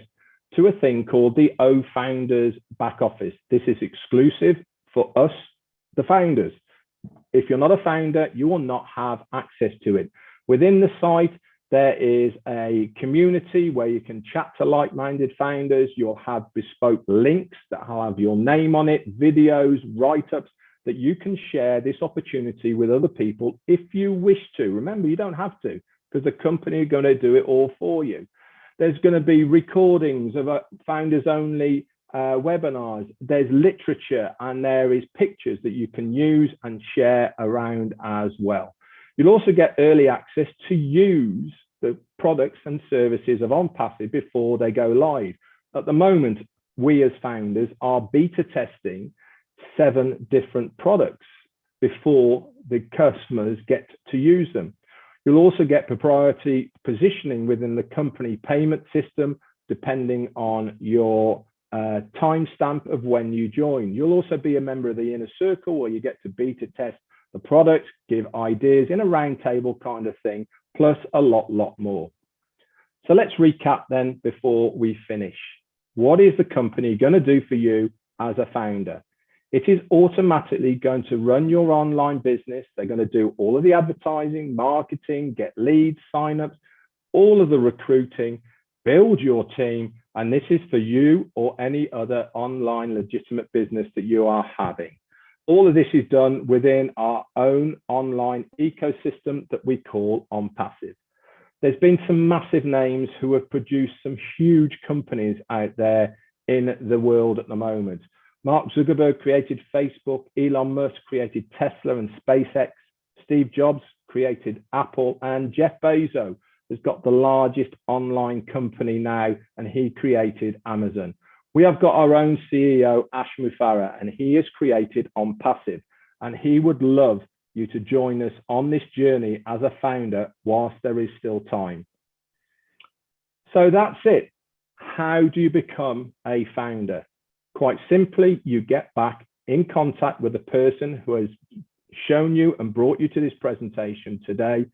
Speaker 3: to a thing called the O Founders back office. This is exclusive for us, the founders. If you're not a founder, you will not have access to it. Within the site, there is a community where you can chat to like-minded founders. You'll have bespoke links that will have your name on it, videos, write-ups that you can share this opportunity with other people if you wish to. Remember, you don't have to because the company are going to do it all for you. There's going to be recordings of founders only webinars. There's literature and there is pictures that you can use and share around as well. You'll also get early access to use the products and services of OnPassive before they go live. At the moment, we as founders are beta testing 7 different products before the customers get to use them. You'll also get proprietary positioning within the company payment system, depending on your timestamp of when you join. You'll also be a member of the inner circle where you get to beta test the product, give ideas in a roundtable kind of thing, plus a lot more. So let's recap then before we finish. What is the company going to do for you as a founder? It is automatically going to run your online business. They're going to do all of the advertising, marketing, get leads, signups, all of the recruiting, build your team. And this is for you or any other online legitimate business that you are having. All of this is done within our own online ecosystem that we call OnPassive. There's been some massive names who have produced some huge companies out there in the world at the moment. Mark Zuckerberg created Facebook, Elon Musk created Tesla and SpaceX, Steve Jobs created Apple, and Jeff Bezos has got the largest online company now, and he created Amazon. We have got our own CEO, Ash Mufareh, and he has created OnPassive, and he would love you to join us on this journey as a founder whilst there is still time. So that's it. How do you become a founder? Quite simply, you get back in contact with the person who has shown you and brought you to this presentation today,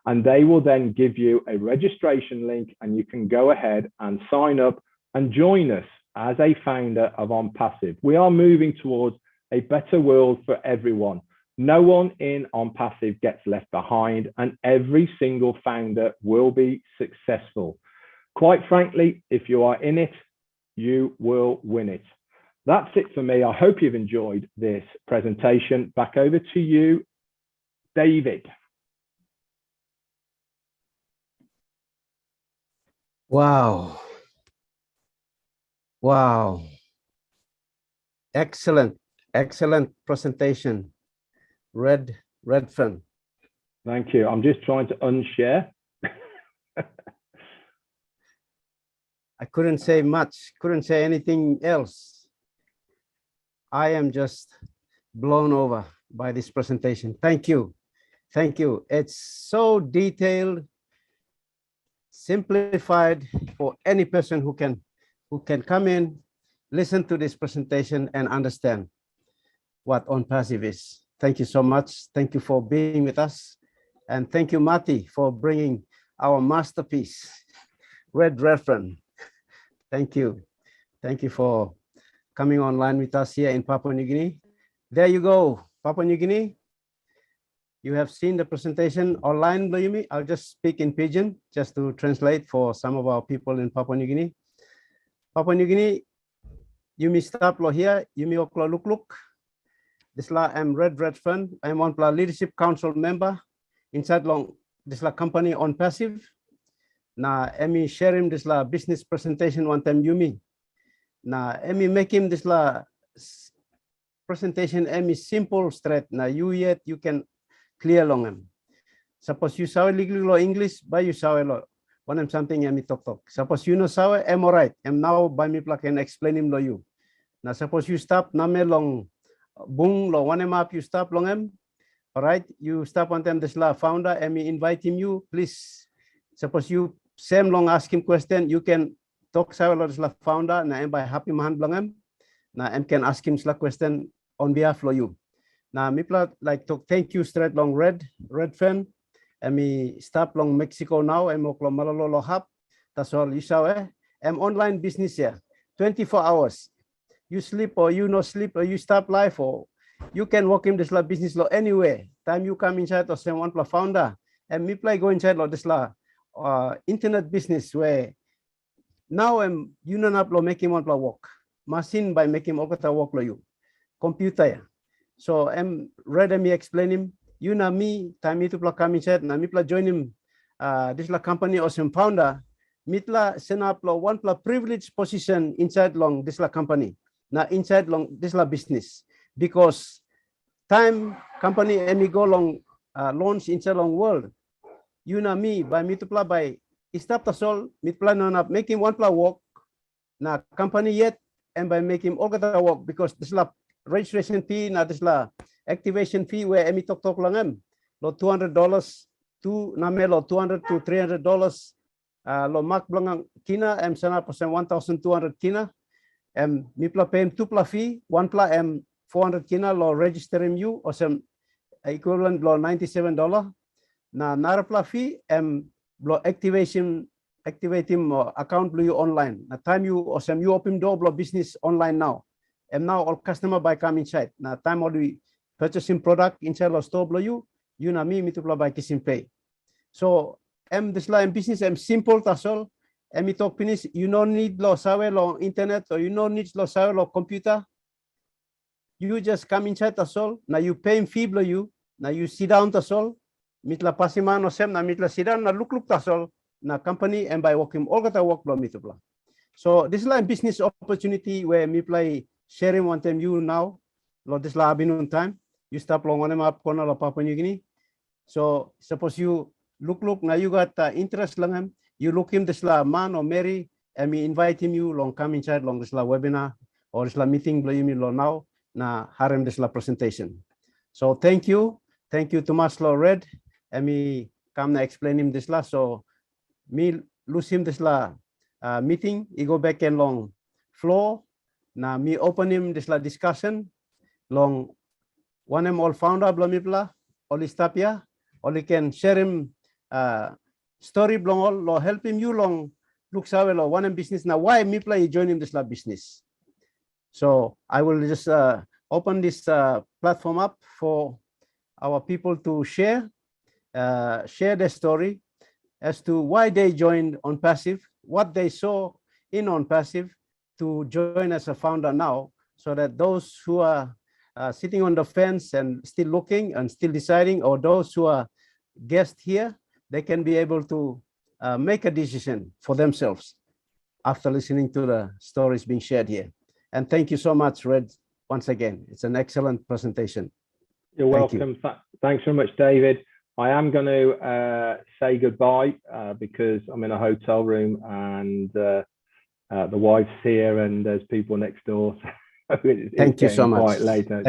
Speaker 3: and they will then give you a registration link and you can go ahead and sign up and join us as a founder of OnPassive. We are moving towards a better world for everyone. No one in OnPassive gets left behind, and every single founder will be successful. Quite frankly, if you are in it, you will win it. That's it for me. I hope you've enjoyed this presentation. Back over to you, David.
Speaker 2: Wow. Wow. Excellent presentation. Redfern.
Speaker 3: Thank you. I'm just trying to unshare.
Speaker 2: I couldn't say much, couldn't say anything else. I am just blown over by this presentation. Thank you. Thank you. It's so detailed, simplified for any person who can come in, listen to this presentation and understand what OnPassive is. Thank you so much. Thank you for being with us. And thank you, Matti, for bringing our masterpiece, Redfern. Thank you. Thank you for coming online with us here in Papua New Guinea. There you go, Papua New Guinea. You have seen the presentation online, Yumi. I'll just speak in Pidgin just to translate for some of our people in Papua New Guinea. Papua New Guinea, Yumi stop lo here, Yumi oklo look. This la I'm Red Fund. I'm one pla leadership council member inside long this la company on passive. Na emi share him this la business presentation one time Yumi. Na emi make him this la presentation emi simple straight. Na you yet you can clear long him. Suppose you saw legally law English, by you saw law. One am something emi talk. Suppose you know saw am alright. Am now by me plug and explain him lo you. Now suppose you stop name long bung lo one map you stop long him. All right, you stop on them this la founder and me invite him you please. Suppose you same long ask him question you can talk saw this la founder na em by happy man long him. Na em can ask him la question on behalf of you. Now me like talk thank you straight long red fan. And me stop long Mexico now. I'm oklo malolo hub. That's all you saw. I'm online business here. 24 hours. You sleep or you no sleep or you stop life or you can walk in this la business law anywhere. Time you come inside or someone pla founder and me play go inside law this la internet business where now I'm you know not making one pla work. Machine by making okata work lo you. Computer. So I'm ready me explain him. You know me, time itu pla kami chat, na mi pla join him. This la company or some founder, mitla send up lo one pla privileged position inside long this la company. Na inside long this la business because time company emi go long launch inside long world. You know me by me to pla by stop the sol mit plan on up making one pla work na company yet and by making all the work because this la registration fee na this la activation fee where emi talk lang em lo $200 to name lo $200 to $300 lo mak blangang kina em sana percent 1,200 kina em mi pla pay two pla fee one pla em 400 kina lo register you or some equivalent lo $97 na nara pla fee em lo activate him account lo you online na time you or some you open door lo business online now and now all customer by come inside na time all we purchasing product inside lo store lo you na me to by kissing pay so this line business simple that's all me talk finish you no need lo sawe lo internet or you no need lo sawe lo computer you just come inside that's all na you pay fee lo you na you sit down that's all mitla pasiman no sem na mitla sit down na look that's all na company and by working all got work lo mitla so this line business opportunity where me play sharing one time you now lo this la binun time you stop long on up corner of Papua New Guinea. So suppose you look now you got interest lang you look him this la man or Mary and me invite him you long come inside long this la webinar or this la meeting blow me lo now na harem this la presentation. So thank you Tomas lo Red and me come na explain him this la so me lose him this la meeting he go back and long floor na me open him this la discussion long one em all founder blamipla all istapia all he can share him story blong all lo help him you long look sawe lo one em business now why me play join him this la business so I will just open this platform up for our people to share their story as to why they joined on passive what they saw in on passive to join as a founder now so that those who are sitting on the fence and still looking and still deciding, or those who are guests here, they can be able to make a decision for themselves after listening to the stories being shared here. And thank you so much, Red, once again. It's an excellent presentation.
Speaker 3: You're welcome. Thanks very much, David. I am going to say goodbye because I'm in a hotel room and the wife's here and there's people next door.
Speaker 2: Thank you so much.
Speaker 3: Quite later.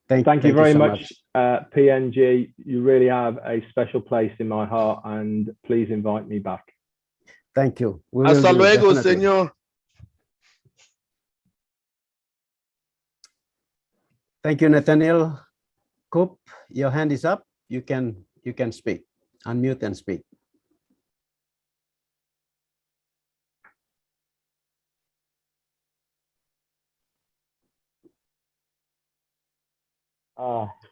Speaker 2: Thank
Speaker 3: you very much, PNG. You really have a special place in my heart, and please invite me back.
Speaker 2: Thank you.
Speaker 4: Hasta luego, señor.
Speaker 2: Thank you, Nathaniel. Coop, your hand is up. You can speak. Unmute and speak.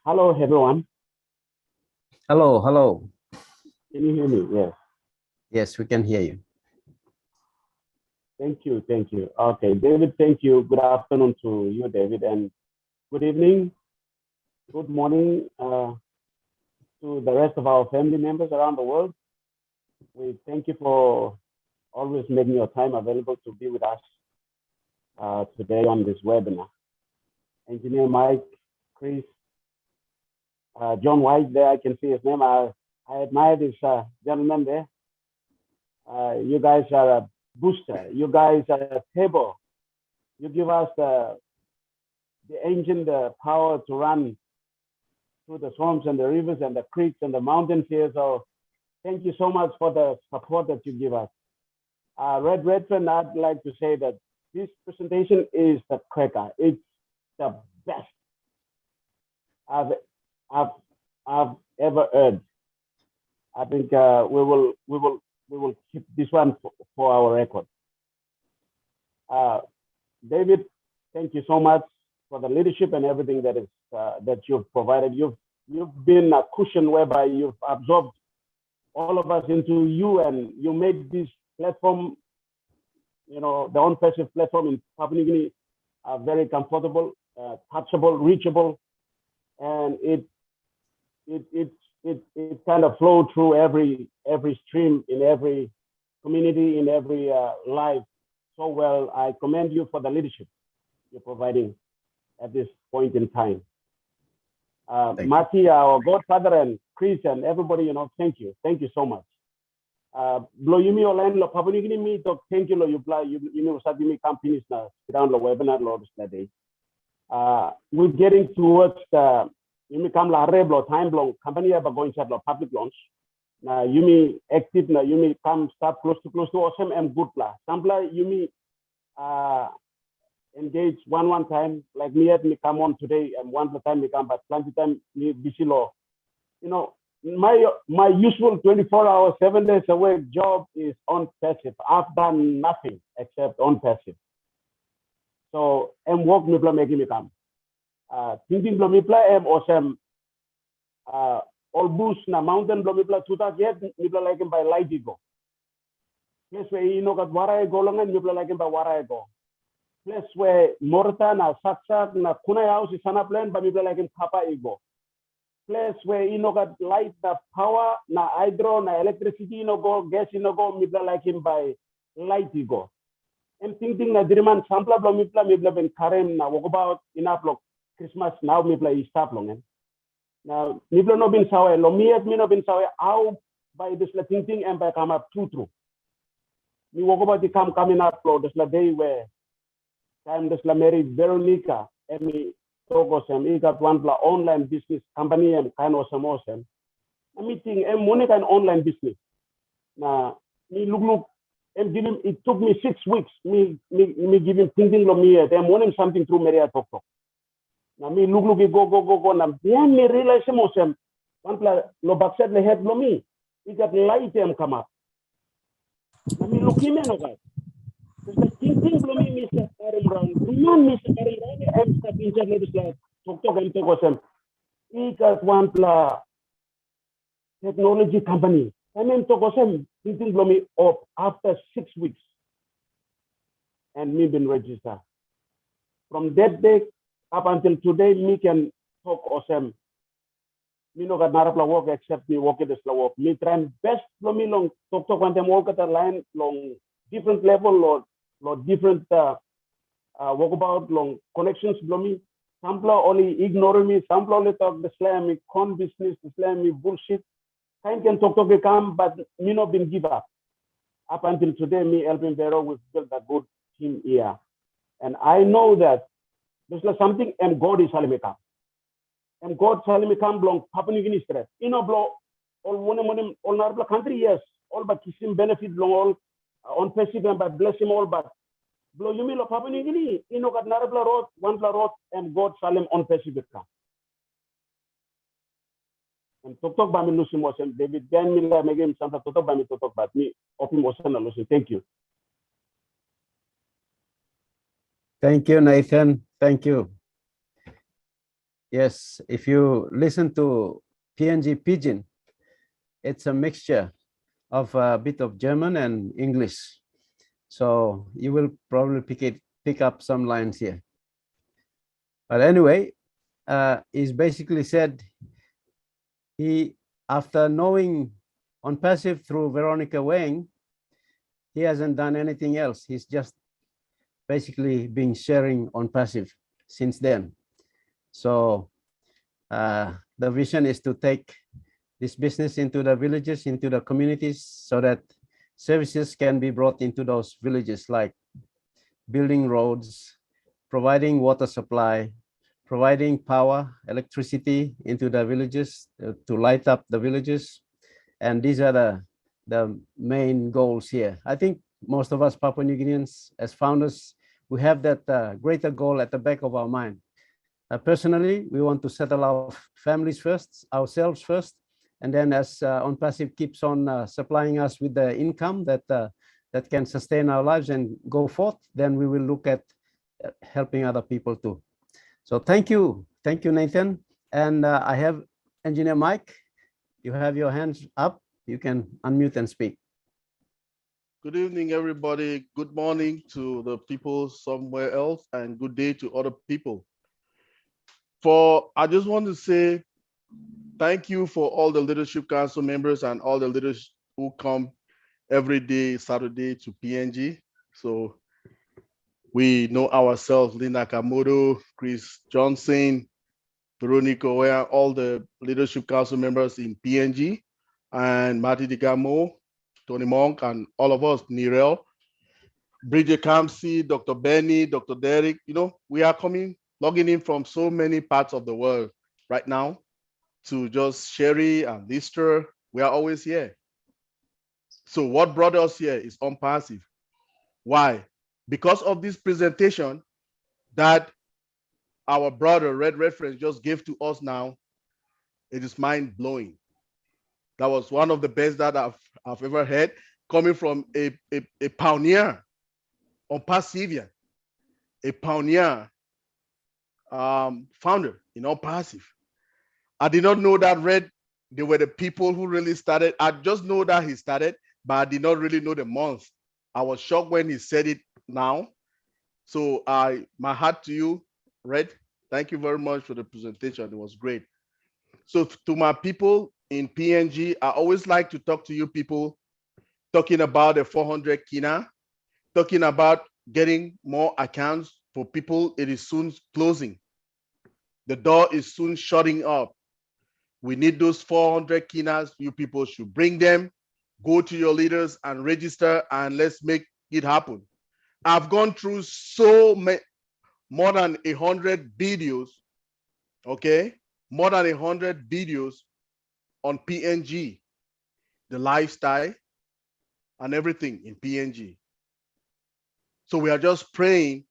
Speaker 5: Hello, everyone.
Speaker 2: Hello, hello.
Speaker 5: Can you hear me? Yes.
Speaker 2: Yes, we can hear you.
Speaker 5: Thank you. Thank you. Okay, David, thank you. Good afternoon to you, David, and good evening, good morning to the rest of our family members around the world. We thank you for always making your time available to be with us today on this webinar. Engineer Mike, Chris, John White there, I can see his name. I admire this gentleman there. You guys are a booster. You guys are a table. You give us the engine, the power to run through the swamps and the rivers and the creeks and the mountains here. So thank you so much for the support that you give us. Red Redfern, I'd like to say that this presentation is the cracker. It's the best I've ever heard. I think we will keep this one for our record. David, thank you so much for the leadership and everything that is that you've provided. You've been a cushion whereby you've absorbed all of us into you, and you made this platform, you know, the on-passive platform in Papua New Guinea, very comfortable, touchable, reachable, and it kind of flowed through every stream in every community, in every life so well. I commend you for the leadership you're providing at this point in time. Mati, our godfather, and Chris, and everybody, you know, thank you so much. Blow you me online, lo Papua New Guinea me to thank you lo you know sabi me companies na down the webinar lo this day. We're getting towards the you me come la reblo time long company are going to have public launch. Now you me active na you me come start close to awesome and good la. Sampla you me engage one time like me at me come on today and one time me come but plenty time me busy law. You know, my usual 24-hour, 7 days a week job is on passive. I've done nothing except on passive. So I'm work me making me come. Thinking me play am awesome. All bush na mountain me play tutak yet me like him by light go. Place where you know got where I go long and me like him by where I go. Place where Morta na Saksak na Kunai house is sana plan but me like him Papa Ego. Place where you know got light, the power, na hydro, na electricity, you know go gas, you know go me like him by light you go. I'm thinking na diriman sampla blo me ben karem na walk about enough block Christmas now me play stop long. Now me no bin sawe lo me no bin sawe how by this la thinking and by come up true. Me walk about the come coming up bro this la day where time this la married Veronica and me Togo sem I got one online business company and kind of some awesome. A meeting and money kind online business. Now me look and give him it took me 6 weeks. Me give him thinking lo me and money something through Maria Talk. Now me look go now then me realize some awesome. One lo backset le head lo me. He got light them come up. Now me look him no guys. The thinking lo me Mr. Karim Brown. Man Mr. Karim Brown I'm stuck in charge of this Talk and Talk awesome. He got one technology company. I mean, Tokosem, thinking blow me up after 6 weeks. And me been registered. From that day up until today, me can talk awesome. Me no got narapla work except me work at the slow work. Me try best blow me long talk when them work at the line long different level or different walk about long connections blow me. Some only ignore me, some only talk the slam me con business, the slam me bullshit. Kind can talk come, but me not been give up. Up until today, me helping Vero with build a good team here. And I know that there's something and God is telling me come. And God telling me come belong Papua New Guinea stress. You know, blow all one all our country, yes. All but kiss him benefit long all on passive and but bless him all but blow you mean Papua New Guinea, you know got Narabla road, one road, and God Salem on Pacific. And talk by me Lucy Mosen, David Dan Miller, Megan Santa to talk by me to talk about me, Opim Mosen and Lucy. Thank you.
Speaker 2: Thank you, Nathan. Thank you. Yes, if you listen to PNG Pidgin, it's a mixture of a bit of German and English. So you will probably pick up some lines here. But anyway, he's basically said he, after knowing on passive through Veronica Wang, he hasn't done anything else. He's just basically been sharing on passive since then. So the vision is to take this business into the villages, into the communities, so that services can be brought into those villages, like building roads, providing water supply, providing power, electricity into the villages to light up the villages. And these are the main goals here. I think most of us Papua New Guineans as founders, we have that greater goal at the back of our mind. Personally, we want to settle our families first, ourselves first, and then as On Passive keeps on supplying us with the income that can sustain our lives and go forth, then we will look at helping other people too. So thank you, Nathan. And I have Engineer Mike. You have your hands up. You can unmute and speak.
Speaker 4: Good evening, everybody. Good morning to the people somewhere else, and good day to other people. I just want to say thank you for all the Leadership Council members and all the leaders who come every day, Saturday, to PNG. So we know ourselves, Linda Kamodo, Chris Johnson, Veronica Wea, all the Leadership Council members in PNG, and Marty Digamo, Tony Monk, and all of us, Nirel, Bridget Kamsi, Dr. Benny, Dr. Derek. You know, we are logging in from so many parts of the world right now to just Sherry and Lister. We are always here. So what brought us here is On Passive. Why? Because of this presentation that our brother Red Reference just gave to us now, it is mind-blowing. That was one of the best that I've ever heard, coming from a pioneer on Passivian, a pioneer founder in On Passive. I did not know that Red, they were the people who really started. I just know that he started, but I did not really know the month. I was shocked when he said it now. So my hat to you, Red. Thank you very much for the presentation. It was great. So to my people in PNG, I always like to talk to you people, talking about the 400 Kina, talking about getting more accounts for people. It is soon closing. The door is soon shutting up. We need those 400 Kinas. You people should bring them, go to your leaders and register, and let's make it happen. I've gone through so many, more than 100 videos, okay? More than 100 videos on PNG, the lifestyle and everything in PNG. So we are just praying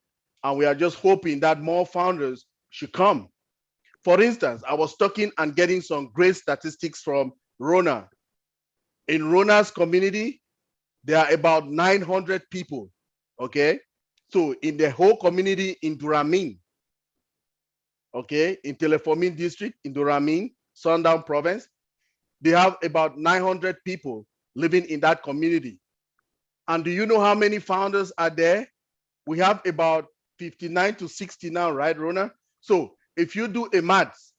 Speaker 4: and we are just hoping that more founders should come. For instance, I was talking and getting some great statistics from Rona. In Rona's community, there are about 900 people, okay? So in the whole community in Duramin, okay, in Telefomin district, in Duramin, Sundown province, they have about 900 people living in that community. And do you know how many founders are there? We have about 59 to 60 now, right, Rona? So if you do a maths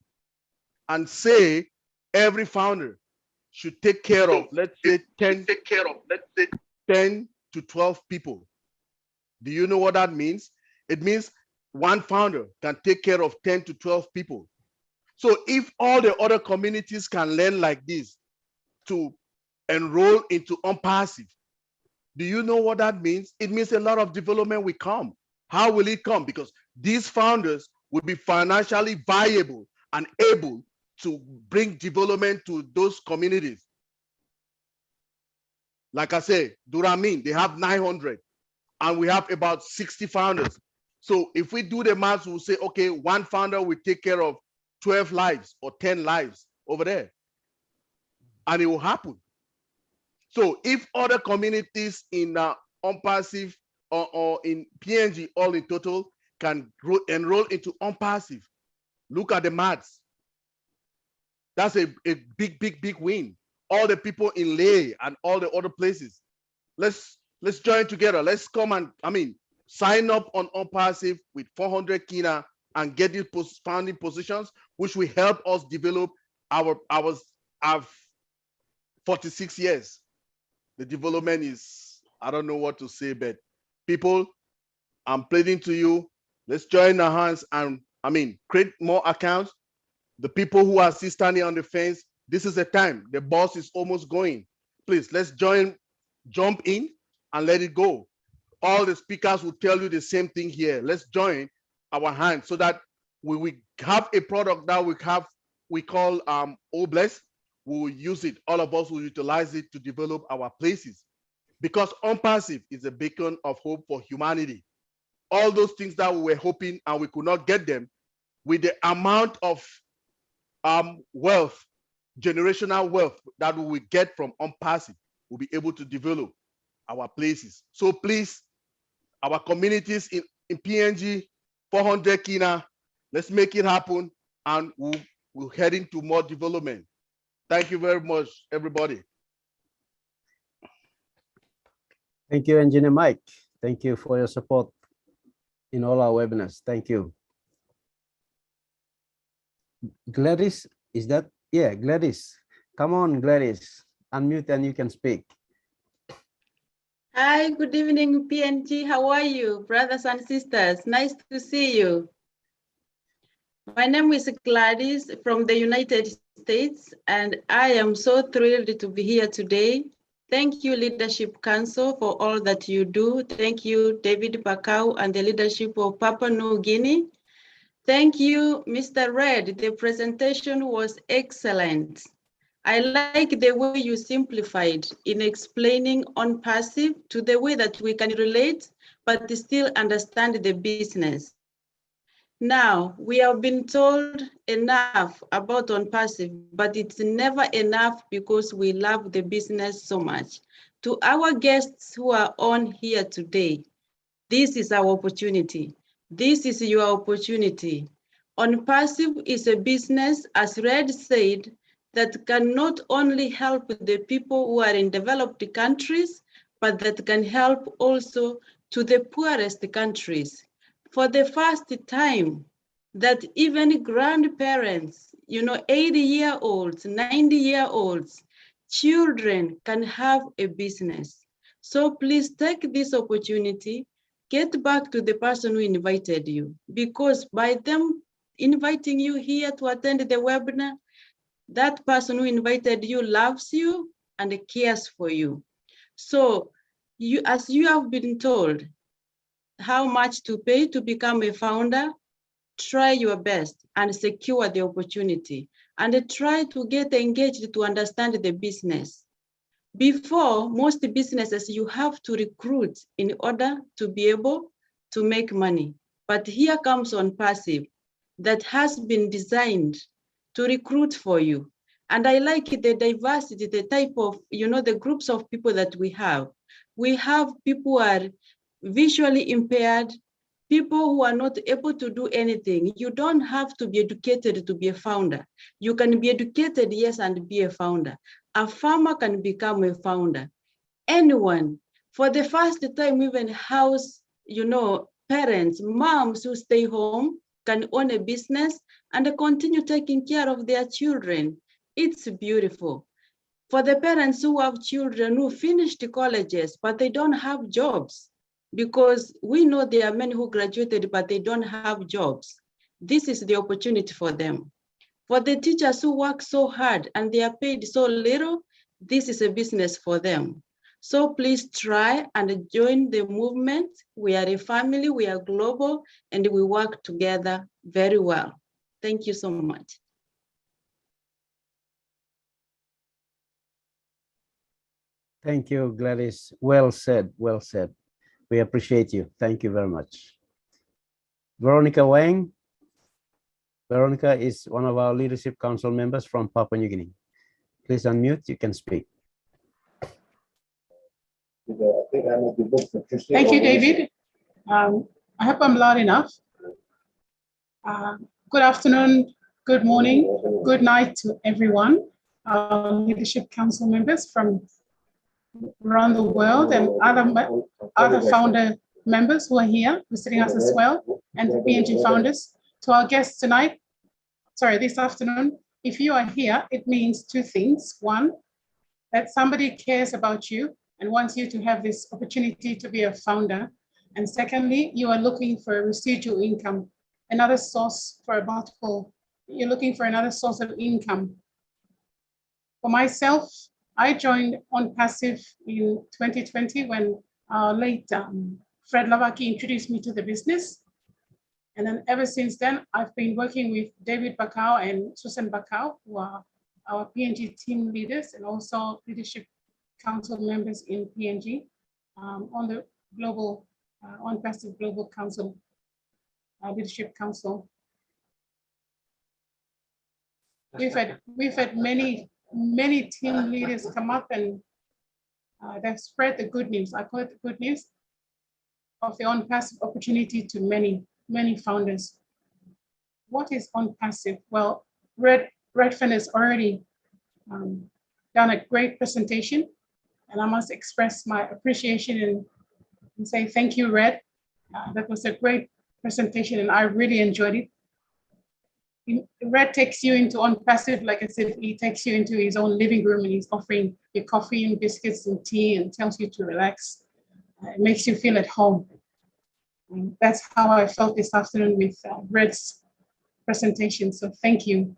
Speaker 4: and say every founder should take care of, let's say 10 to 12 people. Do you know what that means? It means one founder can take care of 10 to 12 people. So if all the other communities can learn like this to enroll into On Passive, do you know what that means? It means a lot of development will come. How will it come? Because these founders will be financially viable and able to bring development to those communities. Like I say, Duramin, they have 900 and we have about 60 founders. So if we do the math, we'll say, okay, one founder will take care of 12 lives or 10 lives over there. And it will happen. So if other communities in On Passive or in PNG, all in total, can enroll into On Passive, look at the maths. That's a big win. all the people in Leh and all the other places. Let's join together. Let's come and, sign up on Passive with 400 Kina and get these founding positions, which will help us develop our 46 years. The development is, I don't know what to say, but people, I'm pleading to you, let's join our hands and, create more accounts. The people who are still standing on the fence, this is the time. The bus is almost going. Please, let's jump in and let it go. All the speakers will tell you the same thing here. Let's join our hands so that we have a product that we call Obless. We will use it. All of us will utilize it to develop our places, because Passive is a beacon of hope for humanity. All those things that we were hoping and we could not get them, with the amount of wealth, generational wealth that we will get from Passive, we'll be able to develop our places. So please, our communities in PNG, 400 Kina, let's make it happen, and we'll head into more development. Thank you very much, everybody.
Speaker 2: Thank you, Engineer Mike. Thank you for your support in all our webinars. Thank you. Gladys, is that? Yeah, Gladys. Come on, Gladys. Unmute and you can speak.
Speaker 6: Hi, good evening, PNG. How are you, brothers and sisters? Nice to see you. My name is Gladys from the United States, and I am so thrilled to be here today. Thank you, Leadership Council, for all that you do. Thank you, David Bakau and the leadership of Papua New Guinea. Thank you, Mr. Red. The presentation was excellent. I like the way you simplified in explaining Passive to the way that we can relate, but still understand the business. Now, we have been told enough about Passive, but it's never enough because we love the business so much. To our guests who are on here today, this is our opportunity. This is your opportunity. Passive is a business, as Red said, that can not only help the people who are in developed countries, but that can help also to the poorest countries. For the first time, that even grandparents, 80-year-olds, 90-year-olds, children can have a business. So please take this opportunity, get back to the person who invited you, because by them inviting you here to attend the webinar, that person who invited you loves you and cares for you. So as you have been told how much to pay to become a founder, try your best and secure the opportunity, and try to get engaged to understand the business. Before, most businesses, you have to recruit in order to be able to make money. But here comes Passive that has been designed to recruit for you. And I like the diversity, the type of, the groups of people that we have. We have people who are visually impaired, people who are not able to do anything. You don't have to be educated to be a founder. You can be educated, yes, and be a founder. A farmer can become a founder. Anyone, for the first time, even house, parents, moms who stay home can own a business and continue taking care of their children. It's beautiful. For the parents who have children who finished colleges, but they don't have jobs, because we know there are many who graduated, but they don't have jobs. This is the opportunity for them. For the teachers who work so hard and they are paid so little, this is a business for them. So please try and join the movement. We are a family, we are global, and we work together very well. Thank you so much.
Speaker 2: Thank you, Gladys. Well said, well said. We appreciate you. Thank you very much. Veronica Wang. Veronica is one of our Leadership Council members from Papua New Guinea. Please unmute, you can speak.
Speaker 7: Thank you, David. I hope I'm loud enough. Good afternoon, good morning, good night to everyone. our Leadership Council members from around the world and other founder members who are here visiting us as well, and the PNG founders. To our guests tonight, this afternoon, if you are here, it means two things. One, that somebody cares about you and wants you to have this opportunity to be a founder. And secondly, you are looking for a residual income, another source for a multiple. You're looking for another source of income. For myself, I joined On Passive in 2020 when our late Fred Lavaki introduced me to the business. And then ever since then, I've been working with David Bakau and Susan Bakau, who are our PNG team leaders and also Leadership Council members in PNG on the global, On Passive Global Council, Leadership Council. We've had many team leaders come up and they've spread the good news. I call it the good news of the On Passive opportunity to many founders. What is On Passive? Well, Redfern has already done a great presentation, and I must express my appreciation and say thank you, Red. That was a great presentation, and I really enjoyed it. Red takes you into On Passive, like I said, he takes you into his own living room and he's offering you coffee and biscuits and tea and tells you to relax. It makes you feel at home. And that's how I felt this afternoon with Red's presentation, so thank you.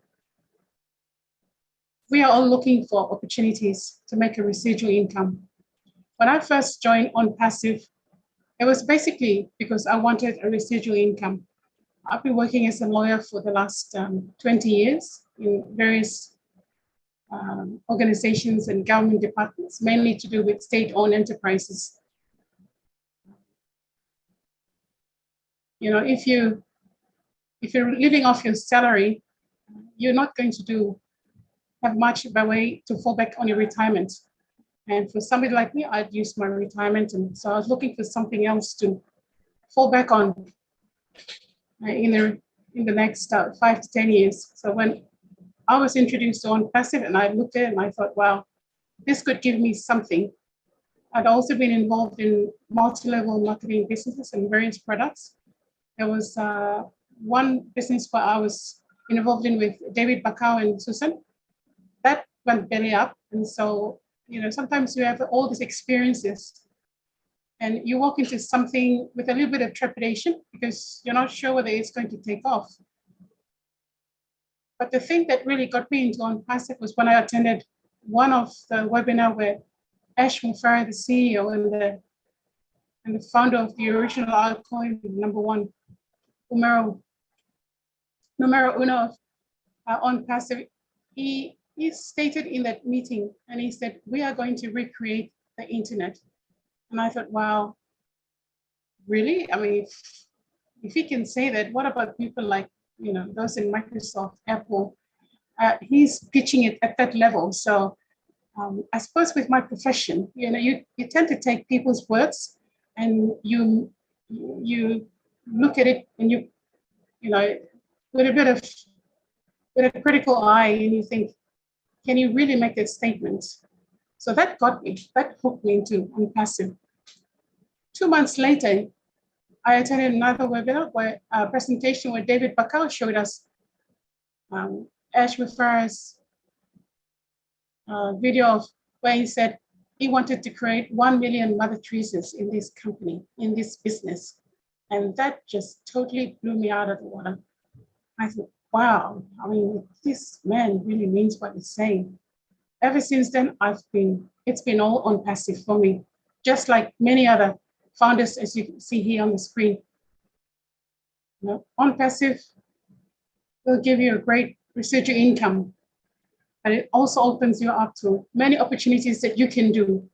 Speaker 7: We are all looking for opportunities to make a residual income. When I first joined On Passive, it was basically because I wanted a residual income. I've been working as a lawyer for the last 20 years in various organizations and government departments, mainly to do with state-owned enterprises. You know, if you're living off your salary, you're not going to have much by way to fall back on your retirement. And for somebody like me, I'd use my retirement, and so I was looking for something else to fall back on in the next 5 to 10 years. So when I was introduced to On Passive and I looked at it and I thought, wow, this could give me something. I'd also been involved in multi-level marketing businesses and various products. There was one business where I was involved in with David Bakau and Susan. That went belly up. And so, you know, sometimes you have all these experiences and you walk into something with a little bit of trepidation because you're not sure whether it's going to take off. But the thing that really got me into On Passive was when I attended one of the webinar where Ash Mufari, the CEO and the founder of the original altcoin, number one, numero uno of On Passive, he stated in that meeting, and he said, we are going to recreate the internet. And I thought, wow, really? I mean, if he can say that, what about people like, you know, those in Microsoft, Apple? He's pitching it at that level. So I suppose with my profession, you know, you tend to take people's words and you look at it and you know, with a critical eye, and you think, can you really make that statement? So that hooked me into On Passive. 2 months later, I attended another webinar where a presentation where David Bakau showed us Ash Mufari's video of where he said he wanted to create 1 million Mother Teresas in this company, in this business. And that just totally blew me out of the water. I thought, wow, I mean, this man really means what he's saying. Ever since then, it's been all On Passive for me, just like many other founders, as you can see here on the screen. You know, On Passive will give you a great residual income, and it also opens you up to many opportunities that you can do.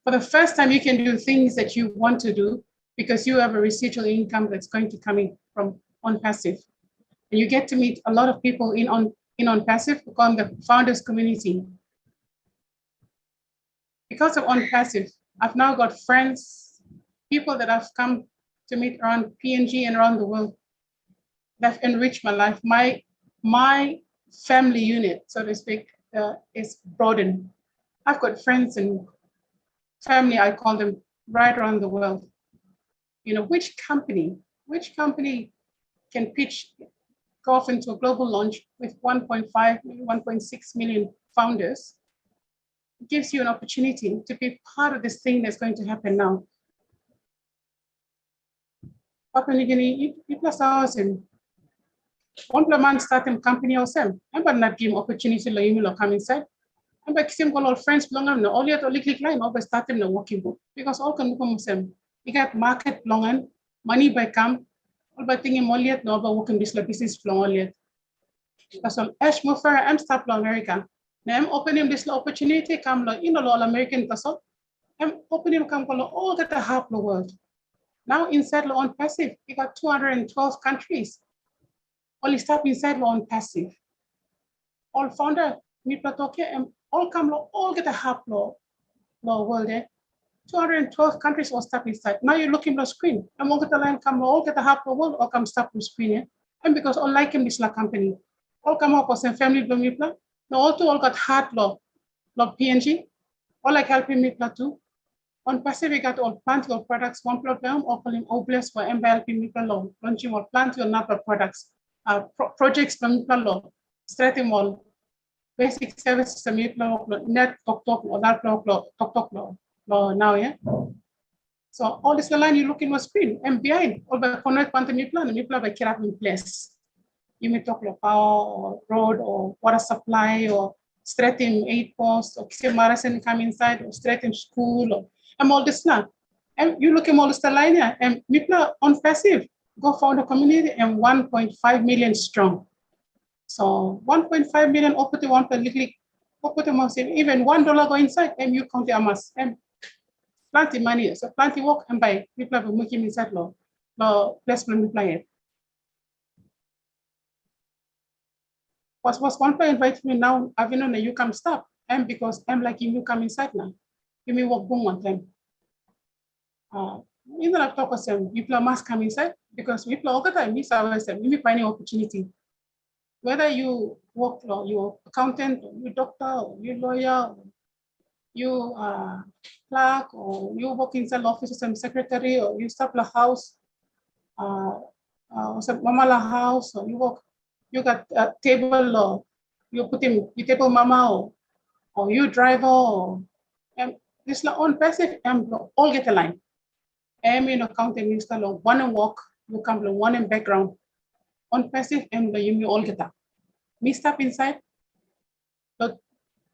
Speaker 7: For the first time, you can do things that you want to do because you have a residual income that's going to come in from On Passive. And you get to meet a lot of people in On Passive who call the founders community. Because of On Passive, I've now got friends, people that I've come to meet around PNG and around the world that have enriched my life. My family unit, so to speak, is broadened. I've got friends and family, I call them, right around the world. You know, which company can pitch, go off into a global launch with 1.5, 1.6 million founders? It gives you an opportunity to be part of this thing that's going to happen now. Papua New Guinea, it plus awesome. One man starting company or same. I'm not give opportunity to you come inside. I'm like same all friends long and all yet only click line over starting the working book because all can become same. You got market long and money by come, all by thinking all yet no about working this business long all yet. That's all. Ash move for I'm start to America. Now I'm opening this opportunity come in all American that's all. I'm opening come all that the half the world. Now inside law on passive, you got 212 countries. Only start inside law on passive. All founder, and all come law, all get a half law world there. 212 countries all start inside. Now you're looking at the screen. And all get the line come all get a half the world or come start the screen here. And because all like him this la company. All come up with some family blow Mipla. Now all got hard law PNG. All like helping Mipla too. On passive, we got all plant your products, one program, or calling Obless for MBLP Mipla law, launching or plant your number products, projects from Mipla law, strategy all, basic services, Mipla net, talk, or that talk law now, yeah. So all this line you look in your screen, and behind, all the connect Panta Mipla, and Mipla by Kirap in place. You may talk about power or road or water supply or straight in 8 posts or Marathon come inside or straight in school or all this now. And you look at all this line here and Mipla on passive, go found a community and 1.5 million strong. So 1.5 million open to one per little, even $1 go inside and you count the amas and plenty money. So plenty work and buy Mipla will make him inside law placement Mipla it. Was one point invite me now, I've been on you come stop. And because I'm like you come inside now. You may walk boom one time. Even I've talked with them, people must come inside because we all the time miss ourselves, we may find an opportunity. Whether you work law, you're accountant, or you doctor, or you lawyer, or you clerk, or you work inside office as a secretary, or you start the house, or mama la house, or you work, you got a table, or you put in you table mama, or you driver, or this on passive all get a line. In accounting minister law, one and walk, you come to one in background. On passive you all get that. Me step inside. The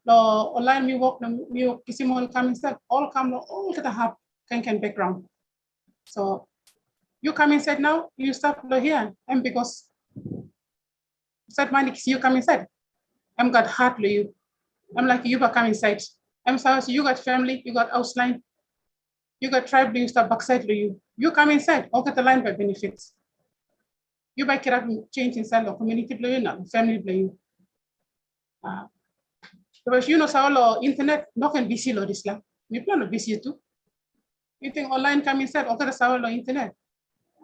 Speaker 7: online me walk me kisimol come inside, all come all get a hub can background. So you come inside now, you start here, and because set money you come inside. I'm got heart to you. I'm like you but come inside. I'm sorry, so you got family, you got outline, you got tribe, you start backside to you. You come inside, all get the line by benefits. You buy care change inside the community blue, not family blue. Because you know, so internet, not can be seen or this land. You plan to be seen too. You think online come inside, all get the internet.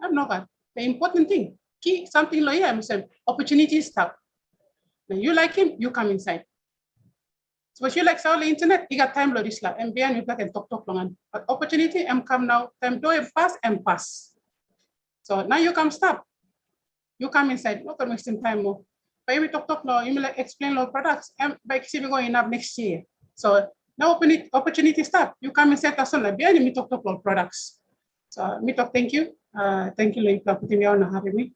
Speaker 7: I'm not that. The important thing, key something like here, I'm saying, opportunity stop. Now you like him, you come inside. So if you like the internet, you got time this lab and behind you can talk long. But opportunity come now, time do it pass. So now you come stop. You come inside, not wasting time more. But we talk now, you may like explain our products and by we going up next year. So now opportunity stop. You come inside as well. Behind me talk about products. So me talk, thank you. Thank you, Lady, for putting me on and having me.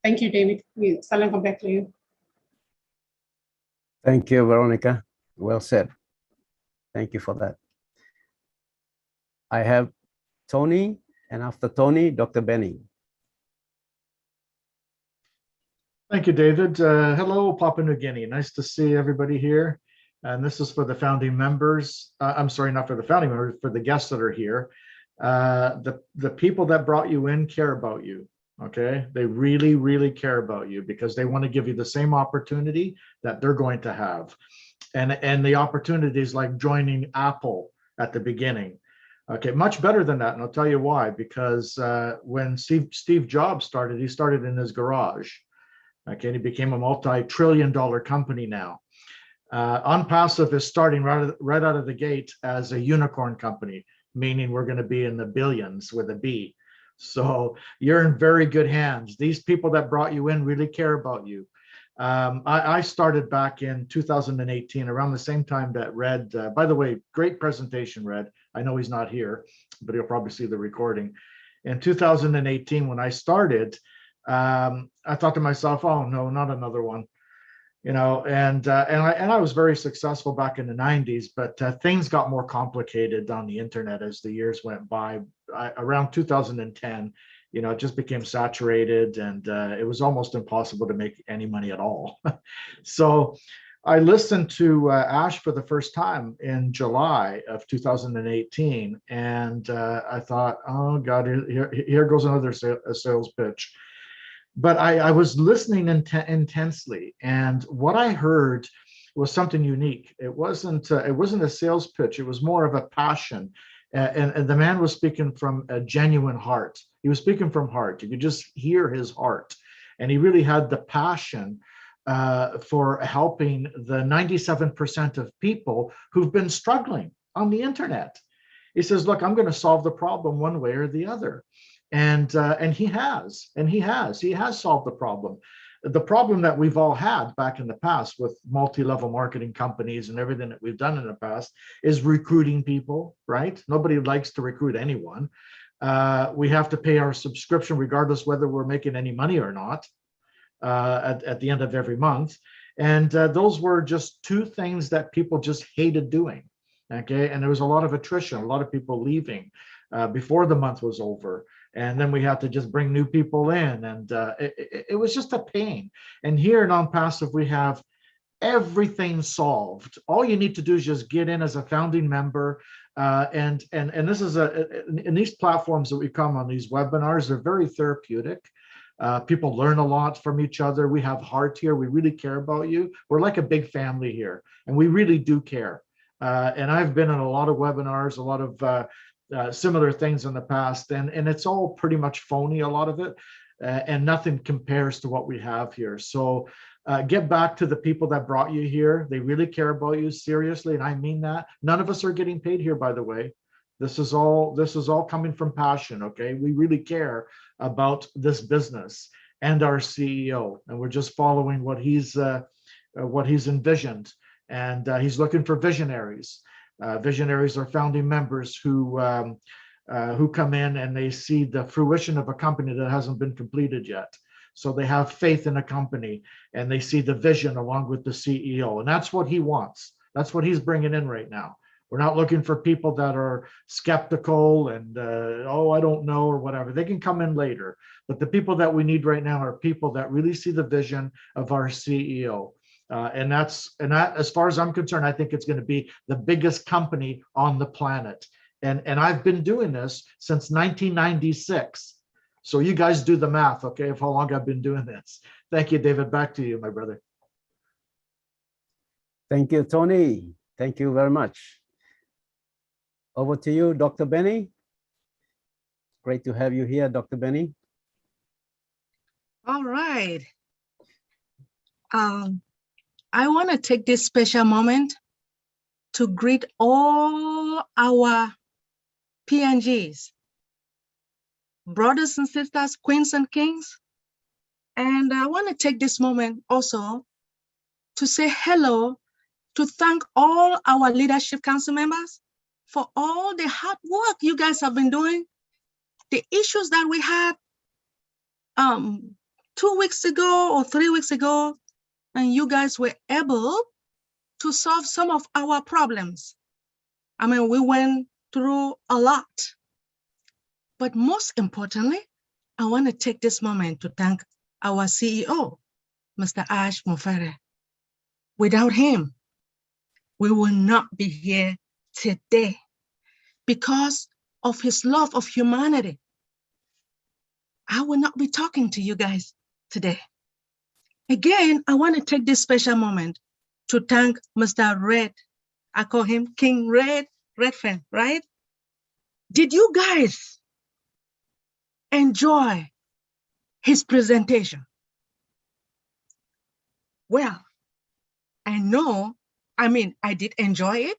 Speaker 7: Thank you, David. We still come back to you.
Speaker 2: Thank you, Veronica. Well said. Thank you for that. I have Tony, and after Tony, Dr. Benny.
Speaker 8: Thank you, David. Hello, Papua New Guinea. Nice to see everybody here. And this is for the founding members. I'm sorry, not for the founding members, for the guests that are here. The people that brought you in care about you. Okay, they really, really care about you because they want to give you the same opportunity that they're going to have. And the opportunities like joining Apple at the beginning. Okay, much better than that. And I'll tell you why, because when Steve Jobs started, he started in his garage. Okay, and he became a multi-trillion-dollar company now. OnPassive is starting right out of the gate as a unicorn company, meaning we're going to be in the billions with a B. So you're in very good hands. These people that brought you in really care about you. I started back in 2018, around the same time that Red, by the way, great presentation, Red. I know he's not here, but he'll probably see the recording. In 2018, when I started, I thought to myself, oh no, not another one. And I was very successful back in the 90s, but things got more complicated on the internet as the years went by. Around 2010, it just became saturated, and it was almost impossible to make any money at all. So I listened to Ash for the first time in July of 2018, and I thought, oh God, here goes another sales pitch. But I was listening intensely, and what I heard was something unique. It wasn't a sales pitch. It was more of a passion, and the man was speaking from a genuine heart. He was speaking from heart. You could just hear his heart, and he really had the passion for helping the 97% of people who've been struggling on the internet. He says, look, I'm going to solve the problem one way or the other. And he has solved the problem. The problem that we've all had back in the past with multi-level marketing companies and everything that we've done in the past is recruiting people, right? Nobody likes to recruit anyone. We have to pay our subscription regardless whether we're making any money or not at the end of every month. And those were just two things that people just hated doing, okay? And there was a lot of attrition, a lot of people leaving before the month was over. And then we had to just bring new people in, and it was just a pain. And here in OnPassive, we have everything solved. All you need to do is just get in as a founding member, and this is in these platforms that we come on, these webinars, they're very therapeutic. People learn a lot from each other. We have heart here. We really care about you. We're like a big family here, and we really do care. And I've been in a lot of webinars, a lot of similar things in the past, and it's all pretty much phony, a lot of it, and nothing compares to what we have here. So get back to the people that brought you here. They really care about you, seriously, and I mean that. None of us are getting paid here, by the way. This is all coming from passion, okay? We really care about this business and our CEO, and we're just following what he's envisioned, and he's looking for visionaries. Visionaries are founding members who come in and they see the fruition of a company that hasn't been completed yet. So they have faith in a company and they see the vision along with the CEO, and that's what he wants. That's what he's bringing in right now. We're not looking for people that are skeptical and I don't know or whatever. They can come in later, but the people that we need right now are people that really see the vision of our CEO. And that, as far as I'm concerned, I think it's going to be the biggest company on the planet. And I've been doing this since 1996. So you guys do the math, okay, of how long I've been doing this. Thank you, David. Back to you, my brother.
Speaker 2: Thank you, Tony. Thank you very much. Over to you, Dr. Benny. Great to have you here, Dr. Benny.
Speaker 9: All right. I want to take this special moment to greet all our PNGs, brothers and sisters, queens and kings. And I want to take this moment also to say hello, to thank all our Leadership Council members for all the hard work you guys have been doing. The issues that we had 2 weeks ago or 3 weeks ago, and you guys were able to solve some of our problems. I mean, we went through a lot. But most importantly, I want to take this moment to thank our CEO, Mr. Ash Mufere. Without him, we will not be here today because of his love of humanity. I will not be talking to you guys today. Again, I want to take this special moment to thank Mr. Red. I call him King Red, Redfin, right? Did you guys enjoy his presentation? Well, I know I mean, I did enjoy it.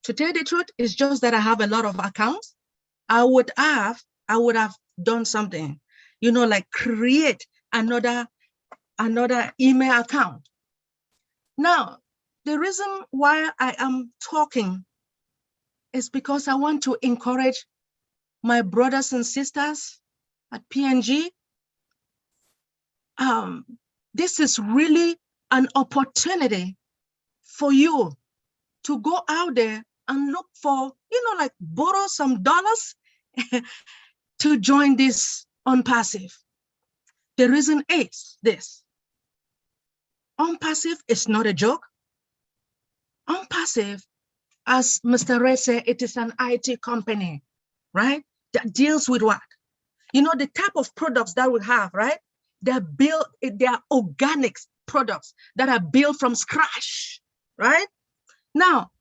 Speaker 9: To tell the truth, it's just that I have a lot of accounts. I would have done something, you know, like create another email account. Now, the reason why I am talking is because I want to encourage my brothers and sisters at PNG. This is really an opportunity for you to go out there and look for, you know, like borrow some dollars to join this OnPassive. The reason is this. OnPassive is not a joke. OnPassive, as Mr. Ray said, it is an IT company, right? That deals with what? You know, the type of products that we have, right? They are organic products that are built from scratch, right? Now,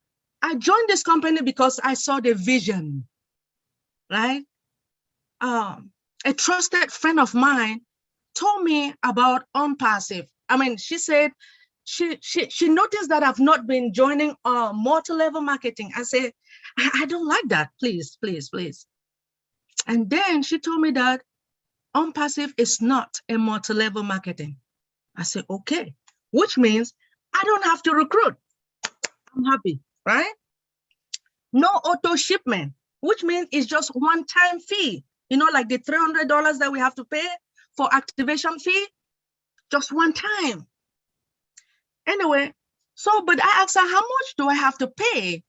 Speaker 9: I joined this company because I saw the vision, right? A trusted friend of mine told me about OnPassive. I mean, she said she noticed that I've not been joining multi-level marketing. I said, I don't like that. Please, please, please. And then she told me that OnPassive is not a multi-level marketing. I said, okay, which means I don't have to recruit. I'm happy, right? No auto shipment, which means it's just one-time fee. You know, like the $300 that we have to pay for activation fee, just one time. Anyway, so, but I asked her, how much do I have to pay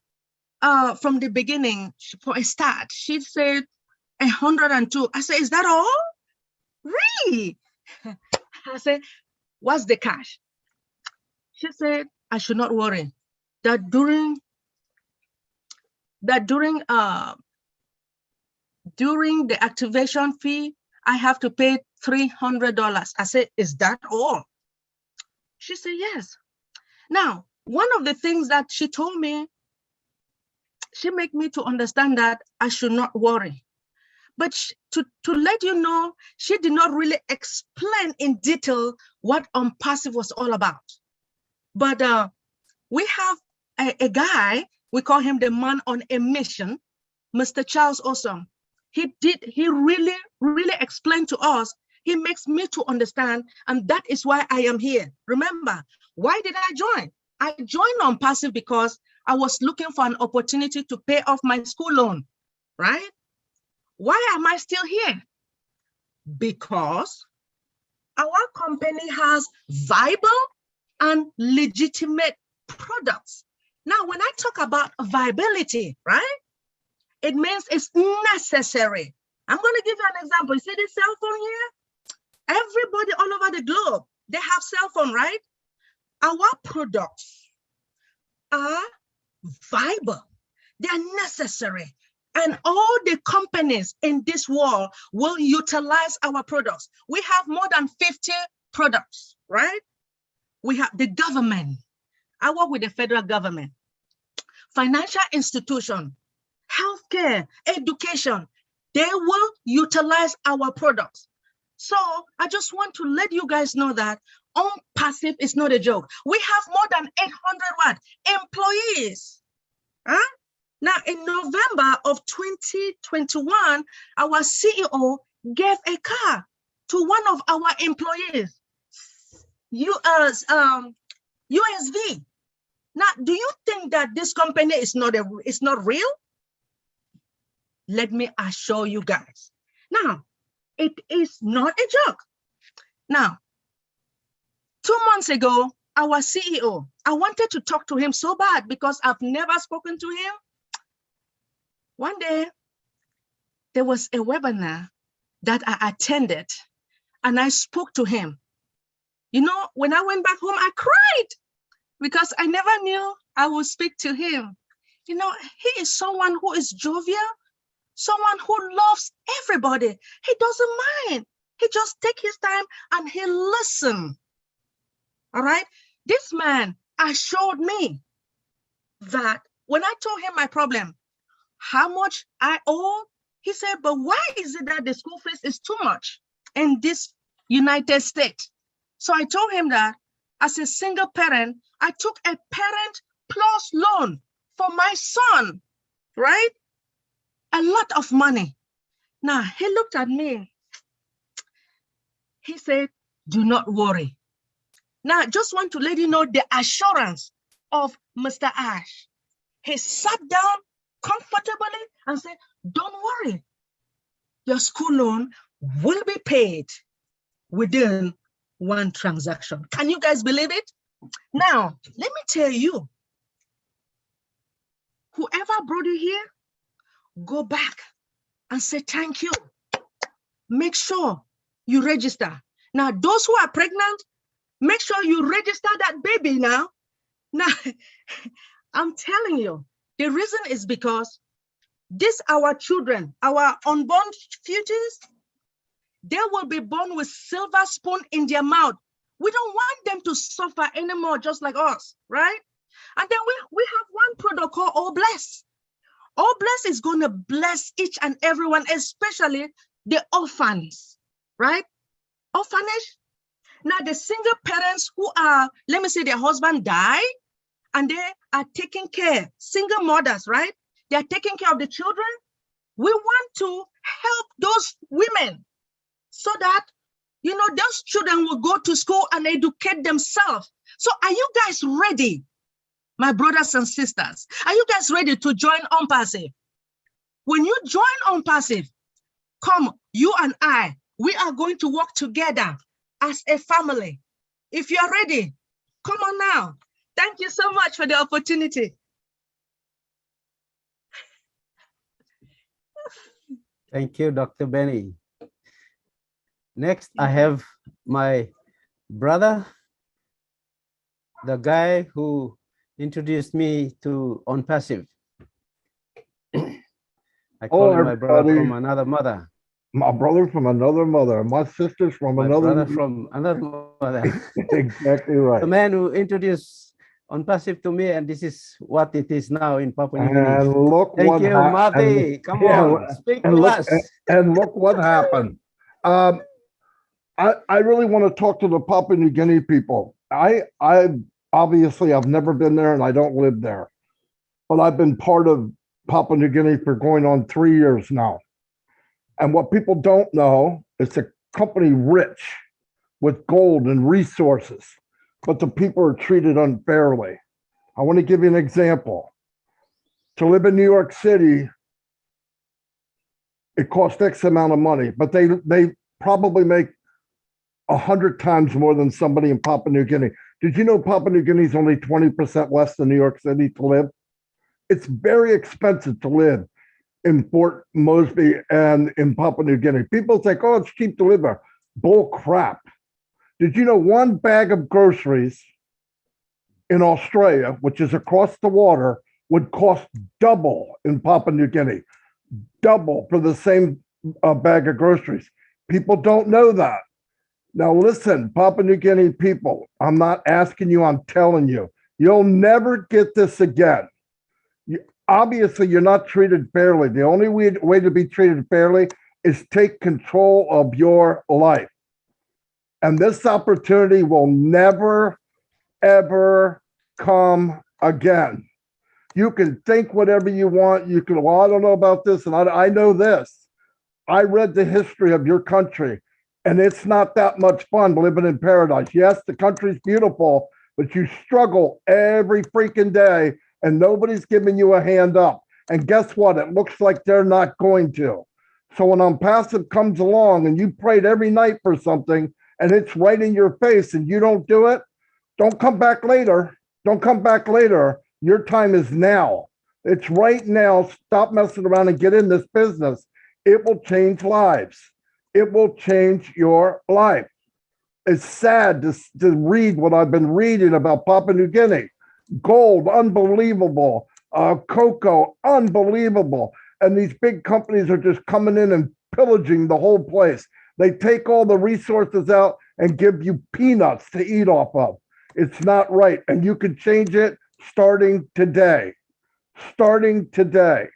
Speaker 9: from the beginning for a start? She said, 102. I said, is that all? Really? I said, what's the cash? She said, I should not worry, that during the activation fee, I have to pay $300. I said, is that all? She said, yes. Now, one of the things that she told me, she made me to understand that I should not worry. But to let you know, she did not really explain in detail what OnPassive was all about. But we have a guy, we call him the man on a mission, Mr. Charles Awesome. He really, really explained to us. He makes me to understand, and that is why I am here. Remember, why did I join? I joined OnPassive because I was looking for an opportunity to pay off my school loan, right? Why am I still here? Because our company has viable and legitimate products. Now, when I talk about viability, right? It means it's necessary. I'm going to give you an example. You see this cell phone here? Everybody all over the globe, they have cell phone, right? Our products are viable. They are necessary. And all the companies in this world will utilize our products. We have more than 50 products, right? We have the government. I work with the federal government, financial institution, healthcare, education. They will utilize our products. So I just want to let you guys know that OnPassive is not a joke. We have more than 800 employees. Huh? Now, in November of 2021, our CEO gave a car to one of our employees, USV. Now, do you think that this company is not real? Let me assure you guys. Now, it is not a joke. Now, 2 months ago, our CEO, I wanted to talk to him so bad because I've never spoken to him. One day, there was a webinar that I attended and I spoke to him. You know, when I went back home, I cried because I never knew I would speak to him. You know, he is someone who is jovial, someone who loves everybody. He doesn't mind. He just takes his time and he listens. All right. This man assured me that when I told him my problem, how much I owe, he said, but why is it that the school fees is too much in this United States? So I told him that as a single parent, I took a parent plus loan for my son, right? A lot of money. Now, he looked at me. He said, do not worry. Now, I just want to let you know the assurance of Mr. Ash. He sat down comfortably and said, don't worry. Your school loan will be paid within one transaction. Can you guys believe it? Now, let me tell you, whoever brought you here, go back and say thank you. Make sure you register. Now, those who are pregnant, make sure you register that baby now. Now, I'm telling you, the reason is because these our children, our unborn futures, they will be born with silver spoon in their mouth. We don't want them to suffer anymore, just like us, right? And then we have one product called All Bless. All Bless is going to bless each and everyone, especially the orphans, right? Orphanage. Now, the single parents who are, let me say, their husband died, and they are taking care, single mothers, right? They are taking care of the children. We want to help those women so that, you know, those children will go to school and educate themselves. So are you guys ready, my brothers and sisters? Are you guys ready to join OnPassive? When you join OnPassive, come, you and I, we are going to work together as a family. If you are ready, come on now. Thank you so much for the opportunity.
Speaker 2: Thank you, Dr. Benny. Next, I have my brother, the guy who introduced me to OnPassive. I call him my brother from another mother.
Speaker 1: My brother from another mother. My sister's from another.
Speaker 2: Brother from another mother.
Speaker 1: Exactly right.
Speaker 2: The man who introduced OnPassive to me, and this is what it is now in Papua New Guinea.
Speaker 1: And look
Speaker 2: Thank
Speaker 1: what
Speaker 2: you, Marty. Come on, speak to us.
Speaker 1: And look what happened. I really want to talk to the Papua New Guinea people. I obviously I've never been there and I don't live there, but I've been part of Papua New Guinea for going on 3 years now. And what people don't know, it's a company rich with gold and resources, but the people are treated unfairly. I want to give you an example. To live in New York City, it costs X amount of money, but they probably make 100 times more than somebody in Papua New Guinea. Did you know Papua New Guinea is only 20% less than New York City to live? It's very expensive to live in Fort Mosby and in Papua New Guinea. People think, oh, it's cheap to live there. Bull crap. Did you know one bag of groceries in Australia, which is across the water, would cost double in Papua New Guinea? Double for the same bag of groceries. People don't know that. Now listen, Papua New Guinea people, I'm not asking you, I'm telling you, you'll never get this again. Obviously, you're not treated fairly. The only way to be treated fairly is take control of your life. And this opportunity will never, ever come again. You can think whatever you want. You can, well, I don't know about this, and I know this. I read the history of your country, and it's not that much fun living in paradise. Yes, the country's beautiful, but you struggle every freaking day, and nobody's giving you a hand up. And guess what? It looks like they're not going to. So when OnPassive comes along and you prayed every night for something and it's right in your face and you don't do it, don't come back later. Don't come back later. Your time is now. It's right now. Stop messing around and get in this business. It will change lives. It will change your life. It's sad to read what I've been reading about Papua New Guinea. Gold, unbelievable. Cocoa, unbelievable. And these big companies are just coming in and pillaging the whole place. They take all the resources out and give you peanuts to eat off of. It's not right. And you can change it starting today. Starting today.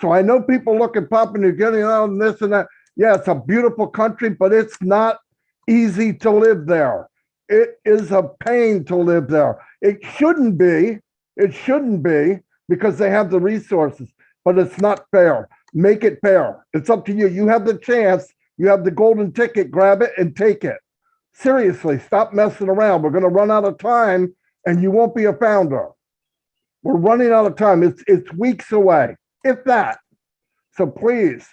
Speaker 1: So I know people look at Papua New Guinea and this and that. Yeah, it's a beautiful country, but it's not easy to live there. It is a pain to live there. It shouldn't be. It shouldn't be because they have the resources, but it's not fair. Make it fair. It's up to you. You have the chance. You have the golden ticket. Grab it and take it. Seriously, stop messing around. We're going to run out of time and you won't be a founder. We're running out of time. It's weeks away, if that. So please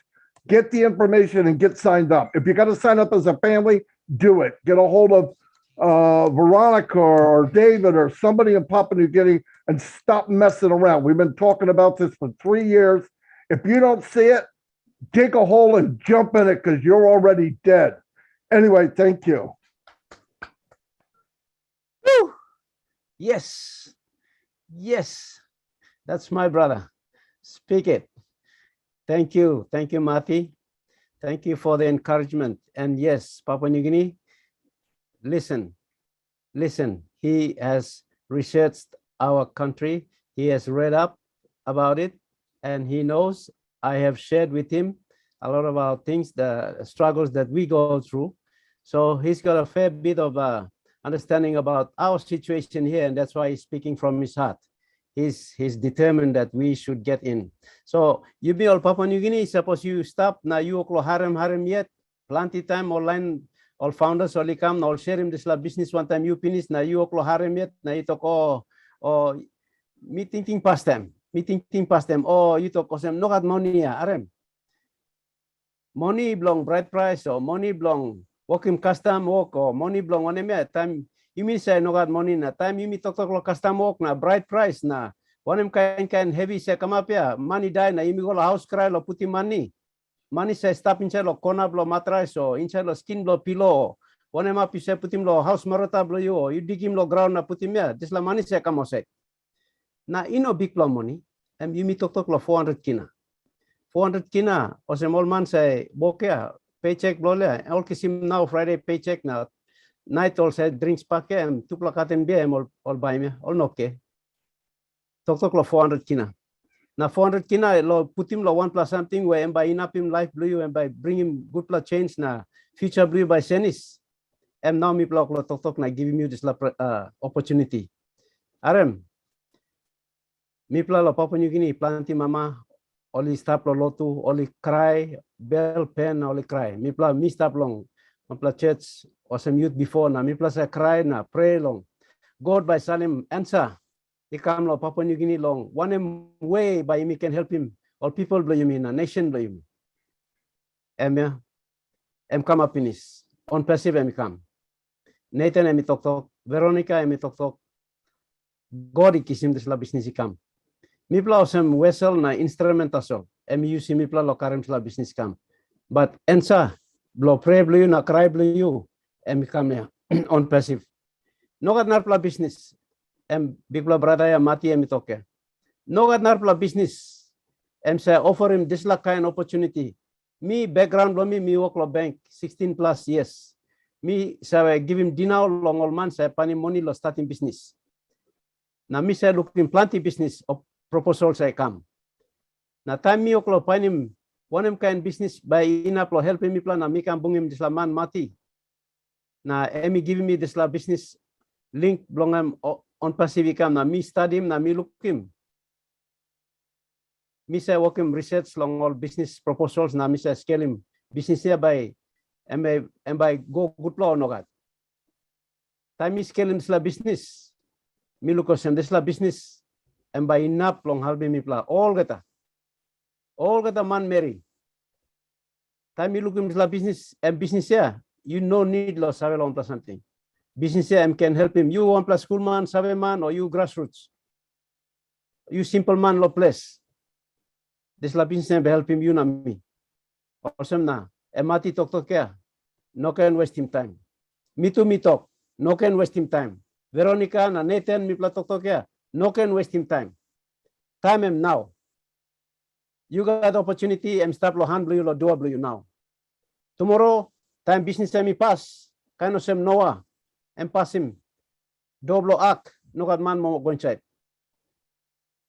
Speaker 1: get the information and get signed up. If you got to sign up as a family, do it. Get a hold of Veronica or David or somebody in Papua New Guinea and stop messing around. We've been talking about this for 3 years. If you don't see it, dig a hole and jump in it because you're already dead. Anyway, thank you.
Speaker 2: Woo! Yes. Yes. That's my brother. Speak it. Thank you. Thank you, Mati. Thank you for the encouragement. And yes, Papua New Guinea, listen. He has researched our country. He has read up about it, and he knows I have shared with him a lot about things, the struggles that we go through. So he's got a fair bit of understanding about our situation here, and that's why he's speaking from his heart. He's determined that we should get in. So you be all Papua New Guinea, suppose you stop, now you oklo harem yet, plenty time online, all founders all come, all share him this business one time you finish, now you oklo harem yet, now you talk oh meeting past them, oh you talk them no got money arem. Money belong bright price or money belong working custom work or money belong one time. You mean say no got money na time you mean talk custom work na bright price na one kind heavy say come up here money die na you go house cry lo puti money say stop inside lo corner blow mattress or inside lo skin blow pillow one up you say putim lo house marota blow you dig him lo ground na putim ya this la money say come say na ino big blow money and you mean talk lo 400 kina 400 kina or some old man say bokeh paycheck blow le all kisim now Friday paycheck na night all said drinks pake and tupla katem beer all buy me all noke. Tok lo 400 kina. Now 400 kina lo put him lo 1 plus something where and by in up him life blue and by bring him good plus change na future blue by senis. And now me block lo tok na giving you this opportunity. Arem. Me pla lo Papua New Guinea planti mama only stop lo lotu only cry bell pen only cry. Me pla me stop long. Mapla church or some youth before na mi plus I cry na pray long. God by Salim answer. He come lo Papua New Guinea long. One way by me can help him. All people blow you mean a nation blow you. Em come up in this. On passive em come. Nathan em talk. Veronica em talk. God ikisim this la business come. Mi pla some vessel na instrumental so. Em use mi pla lo karem la business come. But answer. Blow pray blow you na cry blow you and come here on passive. No got narpla business and big blow brother ya mati em toke. No got narpla business and say offer him this la kind opportunity. Me background blow me work lo bank 16 plus years. Me say give him dinner long all man say pani money lo starting business. Now me say looking plenty business of proposal say come. Now time me oklo pani him one kind business by ina plo helping me plan na mi kan bungim this la man mati na emi giving me this la business link blongam on passive income na mi study him na mi look him mi say work him research long all business proposals na mi say scale him business here by and by go good law no gat time mi scale him this la business mi look him this la business and by ina long helping me plan all gata man Mary. Time you look into the business and business here, you no need lo save on plus something. Business here can help him. You 1 plus school man, save man, or you grassroots. You simple man lo place. This la business help him you na me. Awesome na. Emati talk here. No can waste him time. Me too me talk. No can waste him time. Veronica na Nathan me pla talk here. No can waste him time. Time him now. You got opportunity and start lo hand blue lo do blue now. Tomorrow time business time pass. Kind of sem Noah and pass him. Doblo ak no got man mo go inside.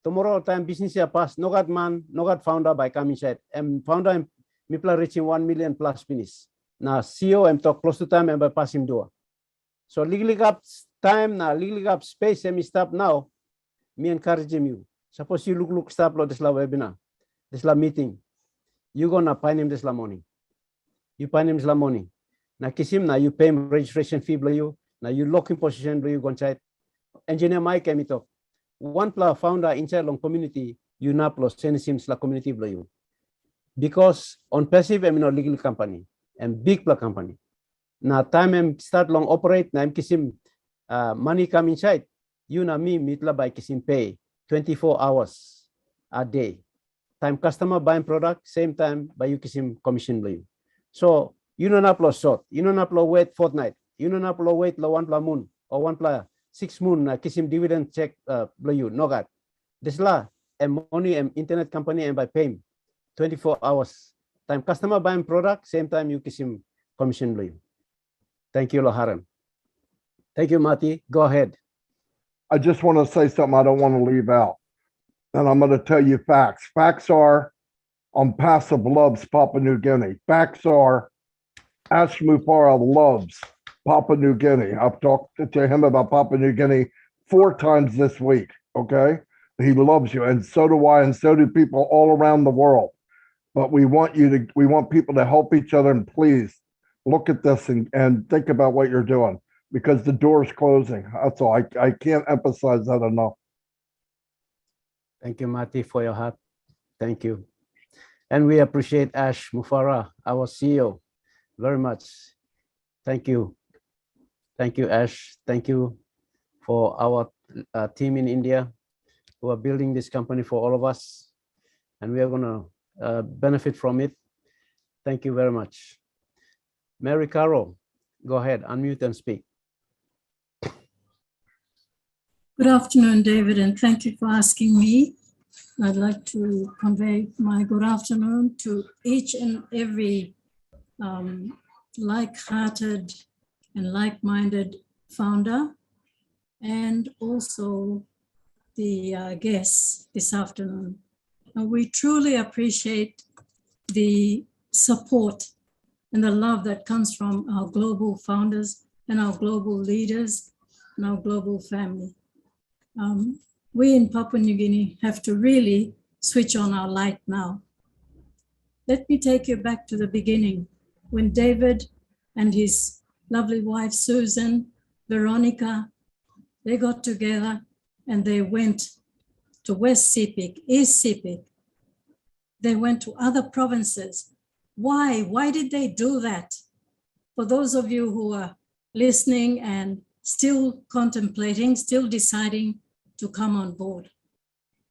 Speaker 2: Tomorrow time business ya pass no got man no got founder by come inside. And founder me plan reaching 1 million plus finish. Now CEO and talk close to time and by pass him do. So legally up time now legally up space and stop now. me encourage you. Suppose you look stop lo this la webinar, this la meeting. You gonna find him this la morning. You find him this la morning. Na kisim na you pay him registration fee below you. Now you lock in position below you go inside. Engineer Mike came it up. One pla founder inside long community, you na plus send sims la community below you. Because on passive I'm not legal company and big pla company. Now time I'm start long operate, na I'm kisim money come inside. You na me mitla by kisim pay 24 hours a day. Time customer buying product, same time by you kisim commission below you. So you don't upload short, you don't upload wait fortnight, you don't upload wait la 1 pla moon or 1 pla 6 moon kisim dividend check below you. No God. This la and money and internet company and by paying 24 hours. Time customer buying product, same time you kisim commission below you. Thank you, Loharan. Thank you, Mati. Go ahead.
Speaker 1: I just want to say something I don't want to leave out. And I'm going to tell you facts. Facts are on passive loves Papua New Guinea. Facts are Ash Mufara loves Papua New Guinea. I've talked to him about Papua New Guinea 4 times this week. Okay. He loves you. And so do I. And so do people all around the world. But we want people to help each other. And please look at this and think about what you're doing because the door is closing. That's all. I can't emphasize that enough.
Speaker 2: Thank you, Mati, for your heart. Thank you. And we appreciate Ash Mufara, our CEO, very much. Thank you. Thank you, Ash. Thank you for our team in India who are building this company for all of us. And we are going to benefit from it. Thank you very much. Mary Carroll, go ahead, unmute and speak.
Speaker 10: Good afternoon, David, and thank you for asking me. I'd like to convey my good afternoon to each and every like-hearted and like-minded founder, and also the guests this afternoon. And we truly appreciate the support and the love that comes from our global founders and our global leaders and our global family. We in Papua New Guinea have to really switch on our light now. Let me take you back to the beginning when David and his lovely wife, Susan, Veronica, they got together and they went to West Sepik, East Sepik. They went to other provinces. Why? Why did they do that? For those of you who are listening and still contemplating, still deciding to come on board.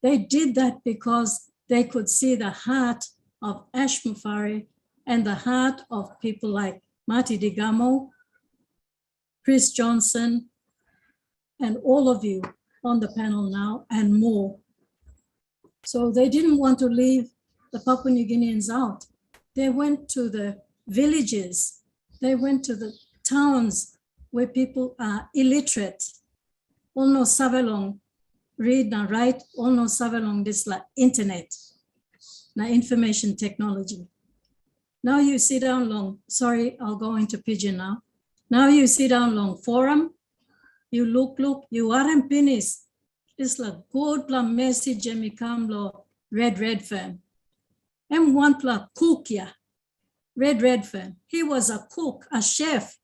Speaker 10: They did that because they could see the heart of Ash Mufari and the heart of people like Marty Digamo, Chris Johnson, and all of you on the panel now and more. So they didn't want to leave the Papua New Guineans out. They went to the villages, they went to the towns where people are illiterate, almost Savelong, read and write, almost Savelong, this like internet, now information technology. Now you sit down long, sorry, I'll go into Pidgin now. Now you sit down long forum, you look, you aren't finished. It's like good plan message and become lo red firm. And one plan cook ya, red firm. He was a cook, a chef.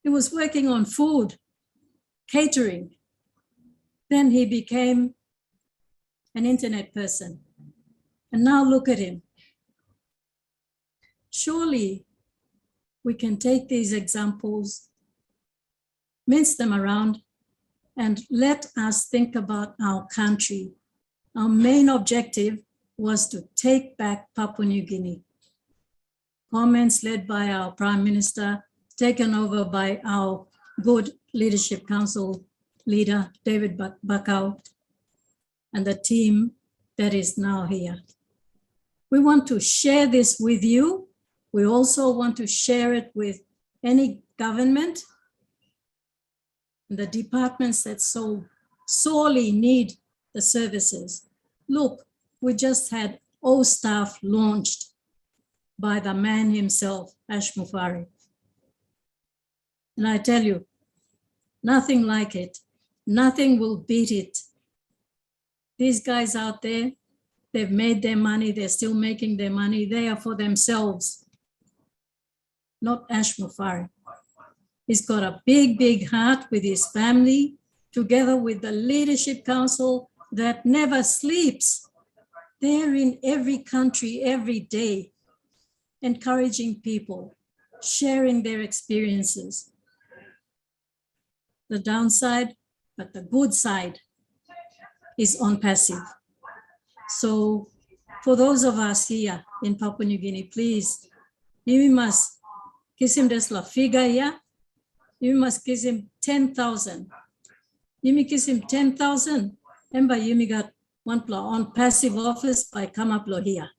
Speaker 10: He was working on food, catering. Then he became an internet person. And now look at him. Surely we can take these examples, mince them around, and let us think about our country. Our main objective was to take back Papua New Guinea. Comments led by our Prime Minister, taken over by our good Leadership Council leader, David Bakau, and the team that is now here. We want to share this with you. We also want to share it with any government, the departments that so sorely need the services. Look, we just had O-Staff launched by the man himself, Ash Mufari. And I tell you, nothing like it. Nothing will beat it. These guys out there, they've made their money. They're still making their money. They are for themselves, not Ash Mufari. He's got a big, big heart with his family, together with the Leadership Council that never sleeps. They're in every country, every day, encouraging people, sharing their experiences. The downside, but the good side is on passive. So for those of us here in Papua New Guinea, please, you must kiss him this la figure here. You must kiss him 10,000. You may kiss him 10,000. Remember, you got one on passive office by come up here.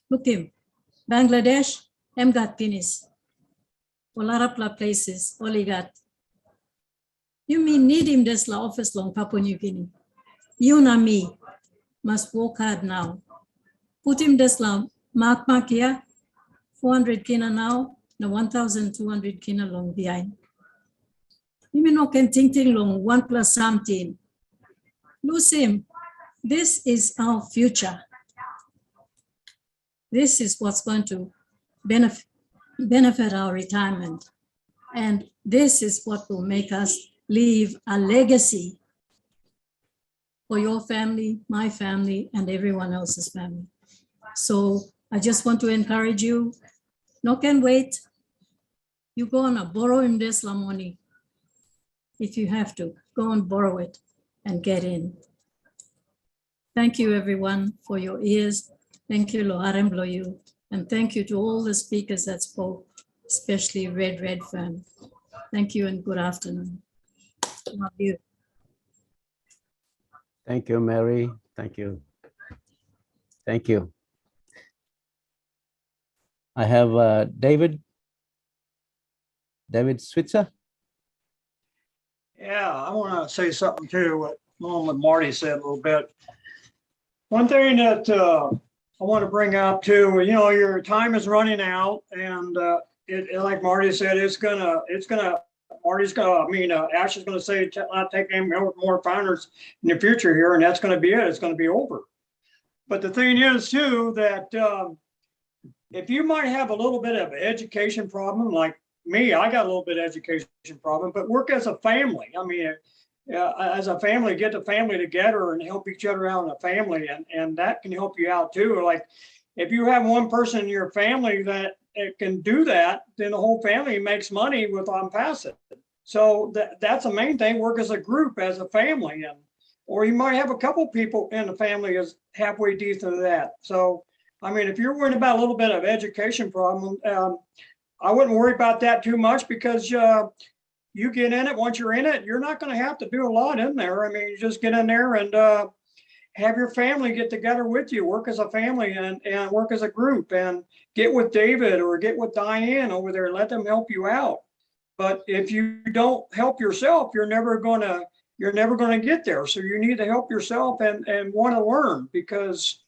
Speaker 10: Look him, Bangladesh, got penis. A lot of places, all he got. You may need him this la office long Papua New Guinea. You and me must work hard now. Put him this la mark here, 400 kina now, no 1,200 kina long behind. You may not can think long 1 plus something. Lose him. This is our future. This is what's going to benefit our retirement. And this is what will make us leave a legacy for your family, my family, and everyone else's family. So I just want to encourage you, no can wait. You go and borrow him this money. If you have to, go and borrow it and get in. Thank you everyone for your ears. Thank you, Loharem Loyu. And thank you to all the speakers that spoke, especially Red Fan. Thank you and good afternoon. Love you.
Speaker 2: Thank you, Mary. Thank you. Thank you. I have David Switzer.
Speaker 11: Yeah, I want to say something too, what Marty said a little bit. One thing that I want to bring up too, your time is running out, and like Marty said, Ash is going to say, take more founders in the future here, and that's going to be it. It's going to be over. But the thing is too, that if you might have a little bit of an education problem, like me, I got a little bit of education problem, but work as a family. I mean, as a family, get the family together and help each other out in a family, and that can help you out too. Like if you have one person in your family that can do that, then the whole family makes money with on passive. So that's the main thing. Work as a group, as a family, or you might have a couple people in the family is halfway decent to that. So I mean, if you're worried about a little bit of education problem, I wouldn't worry about that too much, because you get in it. Once you're in it, you're not going to have to do a lot in there. I mean, you just get in there and have your family get together with you, work as a family and work as a group, and get with David or get with Diane over there and let them help you out. But if you don't help yourself, you're never going to get there. So you need to help yourself and want to learn, because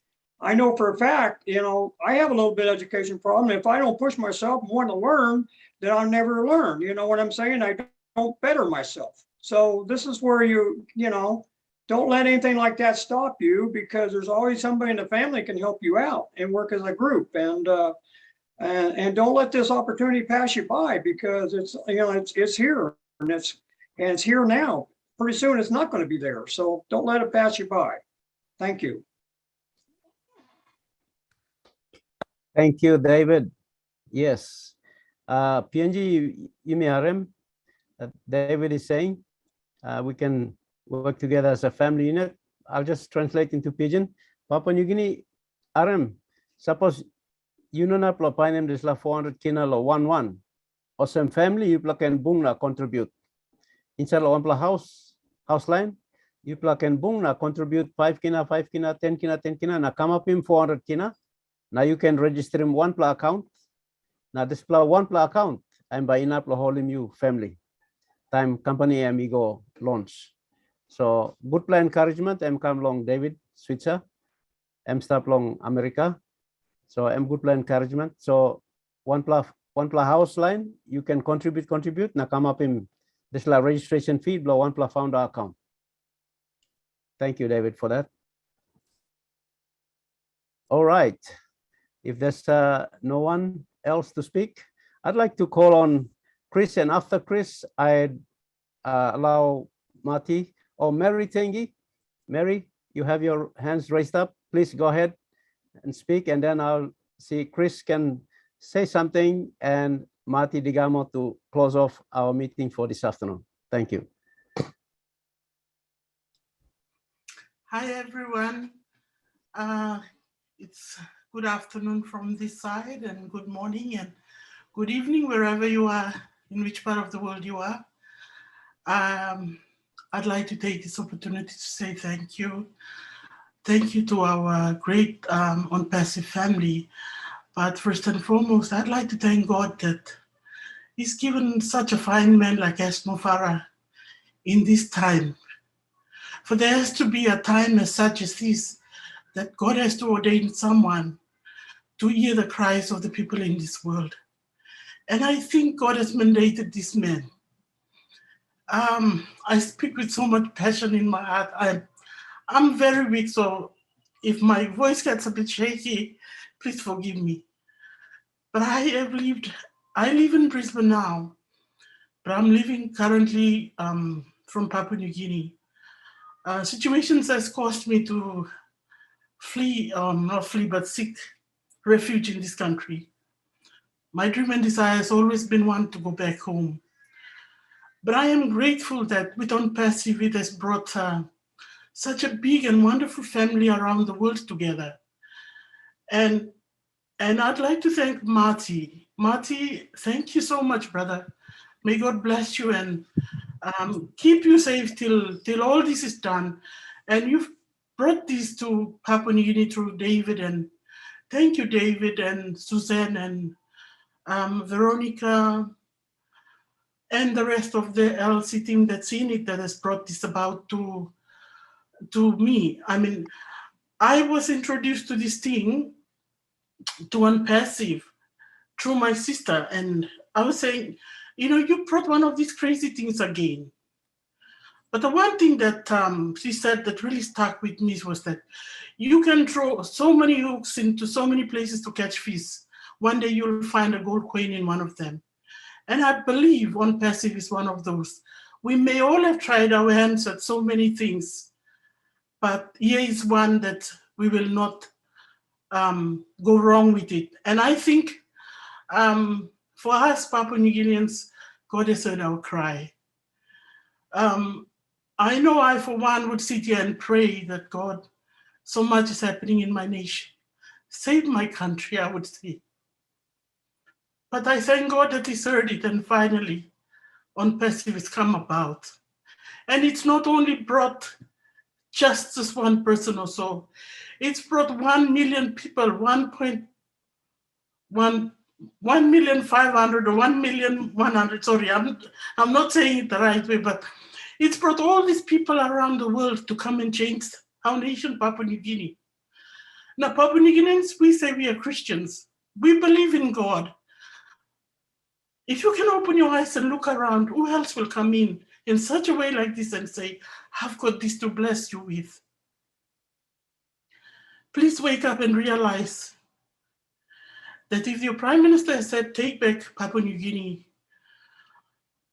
Speaker 11: I know for a fact, I have a little bit of education problem. If I don't push myself and want to learn, then I'll never learn. You know what I'm saying? I don't better myself. So this is where you don't let anything like that stop you, because there's always somebody in the family can help you out and work as a group. And don't let this opportunity pass you by, because it's here and it's here now. Pretty soon it's not going to be there. So don't let it pass you by. Thank you.
Speaker 2: Thank you, David. Yes. PNG UMRM, David is saying, we can work together as a family unit. I'll just translate into Pidgin. Papua New Guinea, RM, suppose you know na painem this la 400 kina lo 11. Awesome family, you plug and boom na contribute. Inside one house line, you plug and boom na contribute 5 kina, 5 kina, 10 kina, 10 kina, na come up in 400 kina. Now you can register him one pla account. Now this pla one pla account, I'm buying up the whole you family. Time company amigo launch. So good plan encouragement. I'm come along David Switzer. I'm stop long America. So I'm good plan encouragement. So one pla house line, you can contribute. Now come up in This is the registration fee below one-plus-founder account. Thank you, David, for that. All right. If there's no one else to speak, I'd like to call on Chris, and after Chris, I'd allow Marty or Mary Tengi. Mary, you have your hands raised up. Please go ahead and speak, and then I'll see Chris can say something, and Marty Digamo to close off our meeting for this afternoon. Thank you.
Speaker 12: Hi, everyone. It's good afternoon from this side, and good morning and good evening, wherever you are, in which part of the world you are. I'd like to take this opportunity to say thank you. Thank you to our great On-Passive family. But first and foremost, I'd like to thank God that He's given such a fine man like Esmo Farah in this time. For there has to be a time as such as this, that God has to ordain someone to hear the cries of the people in this world. And I think God has mandated this man. I speak with so much passion in my heart. I'm very weak, so if my voice gets a bit shaky, please forgive me. But I live in Brisbane now, but I'm living currently from Papua New Guinea. Situations has caused me to flee, not flee, but seek refuge in this country. My dream and desire has always been one to go back home. But I am grateful that with On-Passive, it has brought such a big and wonderful family around the world together. And I'd like to thank Marty. Marty, thank you so much, brother. May God bless you and keep you safe till all this is done. And you've brought this to Papua New Guinea through David, and thank you, David and Suzanne and Veronica and the rest of the LC team that's in it that has brought this about to me. I mean, I was introduced to this thing, to On-Passive, through my sister, and I was saying, you know, you brought one of these crazy things again. But the one thing that she said that really stuck with me was that you can throw so many hooks into so many places to catch fish. One day you'll find a gold coin in one of them. And I believe On-Passive is one of those. We may all have tried our hands at so many things, but here is one that we will not go wrong with it. And I think for us Papua New Guineans, God has heard our cry. I know I, for one, would sit here and pray that God, so much is happening in my nation. Save my country, I would say. But I thank God that He's heard it, and finally, On-Passive has come about. And it's not only brought just this one person or so, it's brought 1 million people, 1.500 or 1,100,000, sorry, I'm not saying it the right way, but it's brought all these people around the world to come and change our nation, Papua New Guinea. Now, Papua New Guineans, we say we are Christians. We believe in God. If you can open your eyes and look around, who else will come in such a way like this and say, I've got this to bless you with? Please wake up and realize that if your Prime Minister has said, take back Papua New Guinea,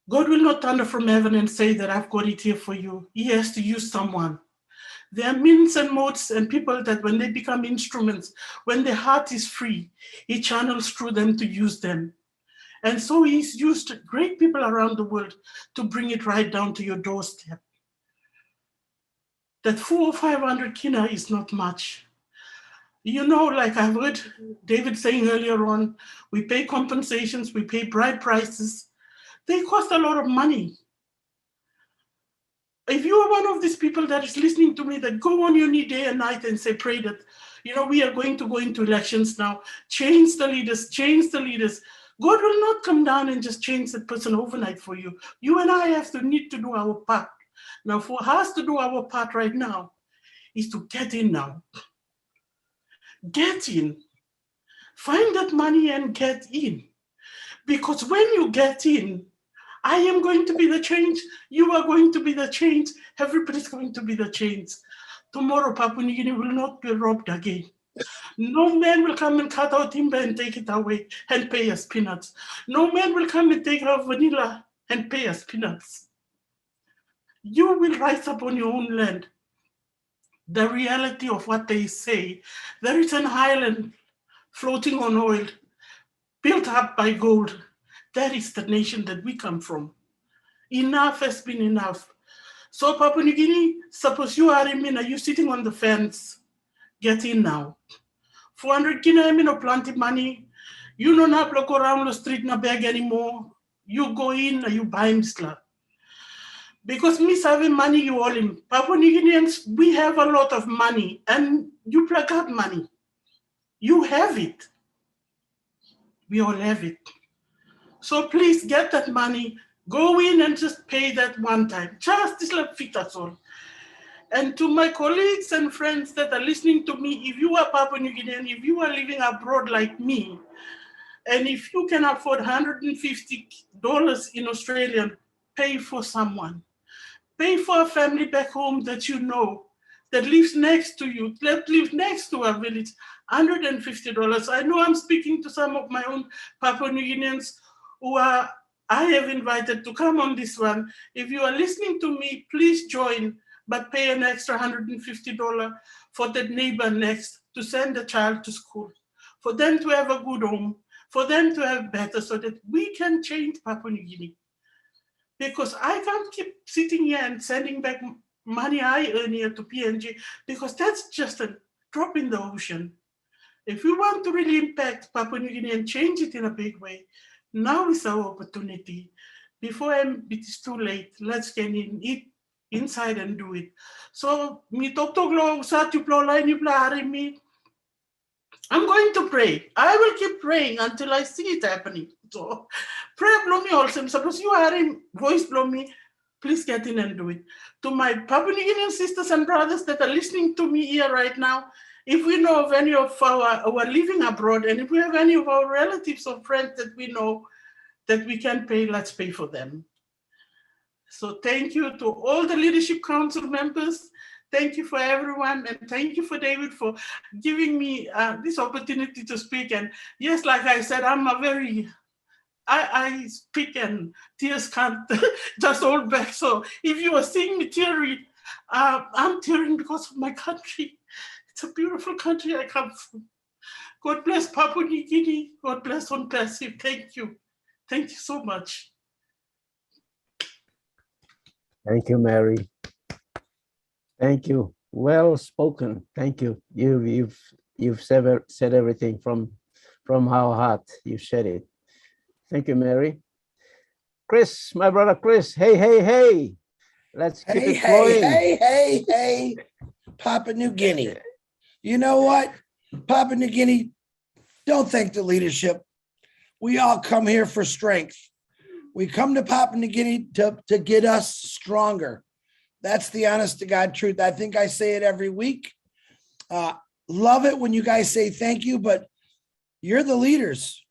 Speaker 12: God will not thunder from heaven and say that I've got it here for you. He has to use someone. There are means and modes and people that when they become instruments, when their heart is free, He channels through them to use them. And so He's used great people around the world to bring it right down to your doorstep. That 400 or 500 kina is not much. You know, like I've heard David saying earlier on, we pay compensations, we pay bride prices. They cost a lot of money. If you are one of these people that is listening to me, that go on your knee day and night and say, pray that, you know, we are going to go into elections now, change the leaders, change the leaders. God will not come down and just change that person overnight for you. You and I need to do our part. Now, for us to do our part right now is to get in now. Get in. Find that money and get in. Because when you get in, I am going to be the change. You are going to be the change. Everybody's going to be the change. Tomorrow, Papua New Guinea will not be robbed again. No man will come and cut our timber and take it away and pay us peanuts. No man will come and take our vanilla and pay us peanuts. You will rise up on your own land. The reality of what they say, there is an island floating on oil, built up by gold. That is the nation that we come from. Enough has been enough. So Papua New Guinea, suppose you are in Mina, you sitting on the fence, get in now. 400 Guinea Mina plenty money. You don't have to go around the street na beg anymore. You go in and you buy misla. Because me having money, you all in. Papua New Guineans, we have a lot of money and you plug out money. You have it. We all have it. So please get that money, go in and just pay that one time. Just this little fit, that's all. And to my colleagues and friends that are listening to me, if you are Papua New Guinean, if you are living abroad like me, and if you can afford $150 in Australian, pay for someone. Pay for a family back home that you know, that lives next to you, that lives next to a village, $150. I know I'm speaking to some of my own Papua New Guineans who I have invited to come on this one. If you are listening to me, please join, but pay an extra $150 for that neighbor next to send a child to school, for them to have a good home, for them to have better, so that we can change Papua New Guinea. Because I can't keep sitting here and sending back money I earn here to PNG, because that's just a drop in the ocean. If we want to really impact Papua New Guinea and change it in a big way, now is our opportunity. Before it is too late, let's get inside and do it. So, me talk me. I'm going to pray. I will keep praying until I see it happening. So pray blow me also. Suppose you are in voice blow me, please get in and do it. To my Papua New Guinean sisters and brothers that are listening to me here right now, if we know of any of our living abroad, and if we have any of our relatives or friends that we know that we can pay, let's pay for them. So thank you to all the Leadership Council members. Thank you for everyone, and thank you for David for giving me this opportunity to speak. And yes, like I said, I'm a very, I speak and tears can't just hold back. So if you are seeing me teary, I'm tearing because of my country. It's a beautiful country I come from. God bless Papua New Guinea. God bless on Passive. Thank you. Thank you so much.
Speaker 2: Thank you, Mary. Thank you. Well spoken. Thank you. You've said everything from our heart. You said it. Thank you, Mary. Chris, my brother Chris. Hey, hey, hey. Let's keep it flowing.
Speaker 13: Hey, Papua New Guinea. You know what? Papua New Guinea, don't thank the leadership. We all come here for strength. We come to Papua New Guinea to get us stronger. That's the honest to God truth. I think I say it every week. Love it when you guys say thank you, but you're the leaders.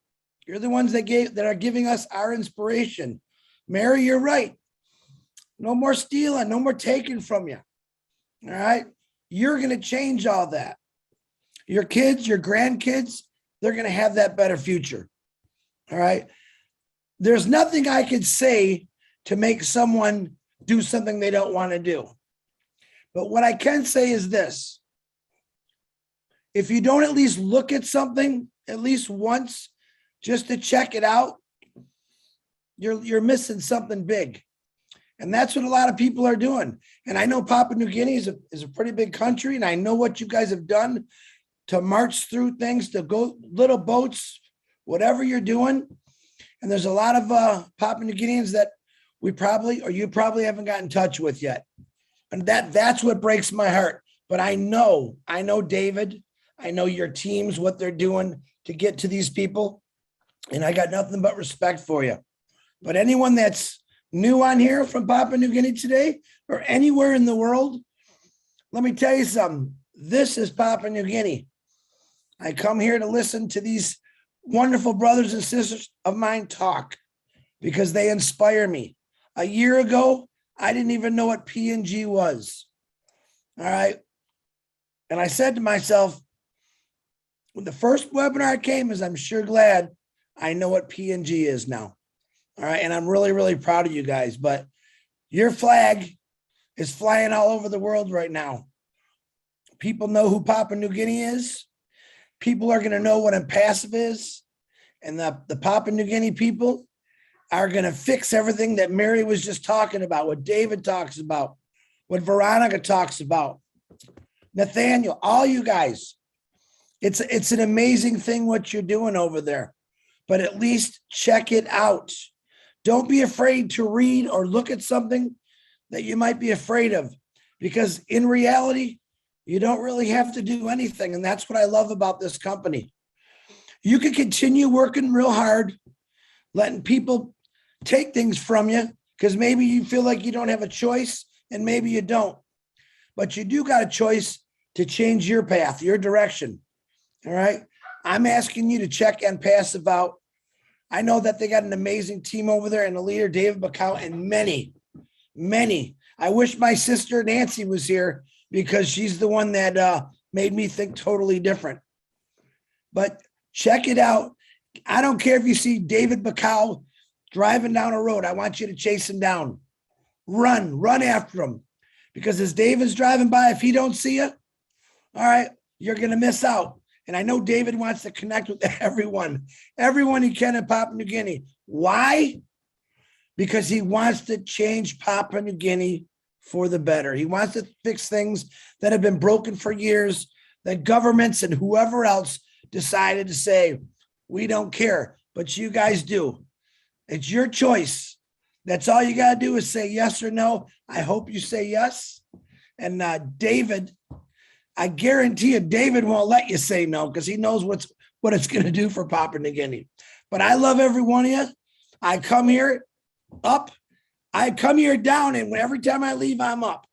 Speaker 13: You're the ones that are giving us our inspiration. Mary, you're right. No more stealing, no more taking from you. All right. You're going to change all that. Your kids, your grandkids, they're going to have that better future. All right. There's nothing I could say to make someone do something they don't want to do. But what I can say is this. If you don't at least look at something at least once just to check it out, you're missing something big. And that's what a lot of people are doing. And I know Papua New Guinea is a pretty big country, and I know what you guys have done to march through things, to go little boats, whatever you're doing. And there's a lot of Papua New Guineans that you probably haven't got in touch with yet. And that's what breaks my heart. But I know David, I know your teams, what they're doing to get to these people. And I got nothing but respect for you. But anyone that's new on here from Papua New Guinea today or anywhere in the world, let me tell you something. This is Papua New Guinea. I come here to listen to these wonderful brothers and sisters of mine talk. because they inspire me. A year ago, I didn't even know what P&G was. All right. And I said to myself, when the first webinar came, is I'm sure glad I know what P&G is now. All right. And I'm really, really proud of you guys. But your flag is flying all over the world right now. People know who Papua New Guinea is. People are going to know what impassive is. And the Papua New Guinea people are going to fix everything that Mary was just talking about, what David talks about, what Veronica talks about, Nathaniel, all you guys. It's an amazing thing what you're doing over there, but at least check it out. Don't be afraid to read or look at something that you might be afraid of, because in reality, you don't really have to do anything. And that's what I love about this company. You can continue working real hard, letting people take things from you, because maybe you feel like you don't have a choice and maybe you don't. But you do got a choice to change your path, your direction. All right. I'm asking you to check and passive out. I know that they got an amazing team over there and the leader, David Bacau, and many. I wish my sister Nancy was here because she's the one that made me think totally different. But check it out. I don't care if you see David Bacau driving down a road. I want you to chase him down. Run after him. Because as David's driving by, if he don't see you, all right, you're going to miss out. And I know David wants to connect with everyone he can in Papua New Guinea. Why? Because he wants to change Papua New Guinea for the better. He wants to fix things that have been broken for years, that governments and whoever else decided to say, we don't care, but you guys do. It's your choice. That's all you got to do is say yes or no. I hope you say yes. And David, I guarantee you, David won't let you say no because he knows what it's going to do for Papua New Guinea. But I love every one of you. I come here up. I come here down, and every time I leave, I'm up.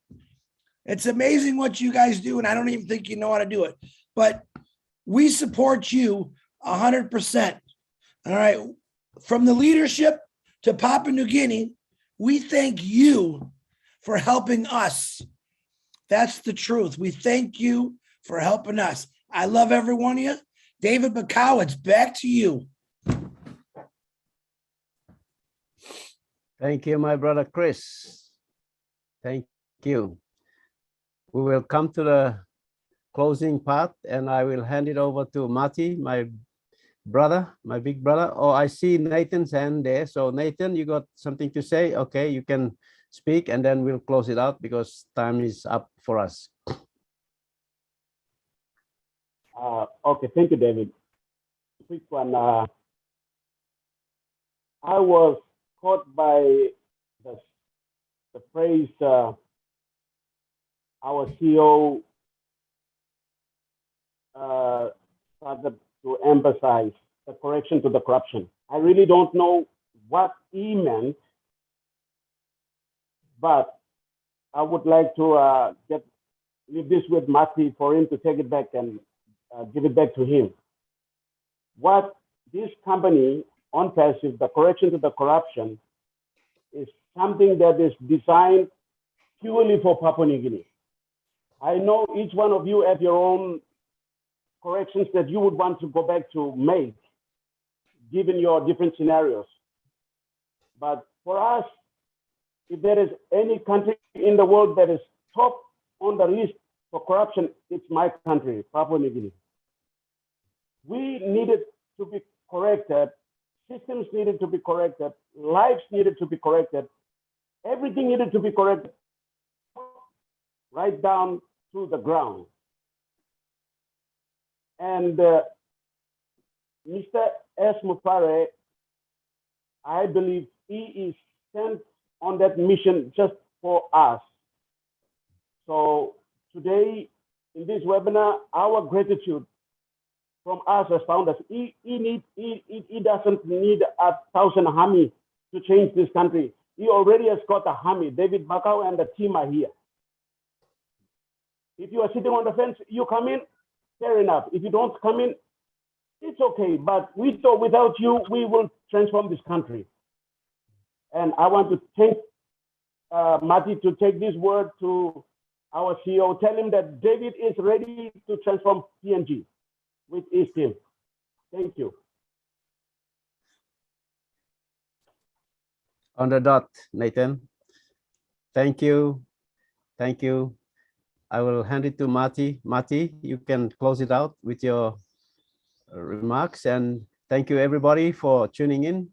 Speaker 13: It's amazing what you guys do, and I don't even think you know how to do it. But we support you 100%. All right. From the leadership to Papua New Guinea, we thank you for helping us. That's the truth. We thank you for helping us. I love every one of you. David Bacau, it's back to you.
Speaker 2: Thank you, my brother Chris. Thank you. We will come to the closing part, and I will hand it over to Marty, my brother, my big brother. Oh, I see Nathan's hand there. So Nathan, you got something to say? Okay, you can speak, and then we'll close it out because time is up for us.
Speaker 5: Okay, thank you, David. Quick one. I was caught by the phrase our CEO started to emphasize the correction to the corruption. I really don't know what he meant, but I would like to leave this with Marty for him to take it back and give it back to him. What this company on passive, the correction to the corruption, is something that is designed purely for Papua New Guinea. I know each one of you have your own corrections that you would want to go back to make, given your different scenarios. But for us, if there is any country in the world that is top on the list for corruption, it's my country, Papua New Guinea. We needed to be corrected. Systems needed to be corrected. Lives needed to be corrected. Everything needed to be corrected right down to the ground. And Mr. S. Mufare, I believe he is sent on that mission just for us. So today, in this webinar, our gratitude from us as founders, he doesn't need 1,000 army to change this country. He already has got a army. David Bacau and the team are here. If you are sitting on the fence, you come in, fair enough. If you don't come in, it's okay. But we thought without you, we will transform this country. And I want to thank Mati to take this word to our CEO. Tell him that David is ready to transform PNG with his team. Thank you.
Speaker 2: On the dot, Nathan. Thank you. Thank you. I will hand it to Mati. Mati, you can close it out with your remarks. And thank you everybody for tuning in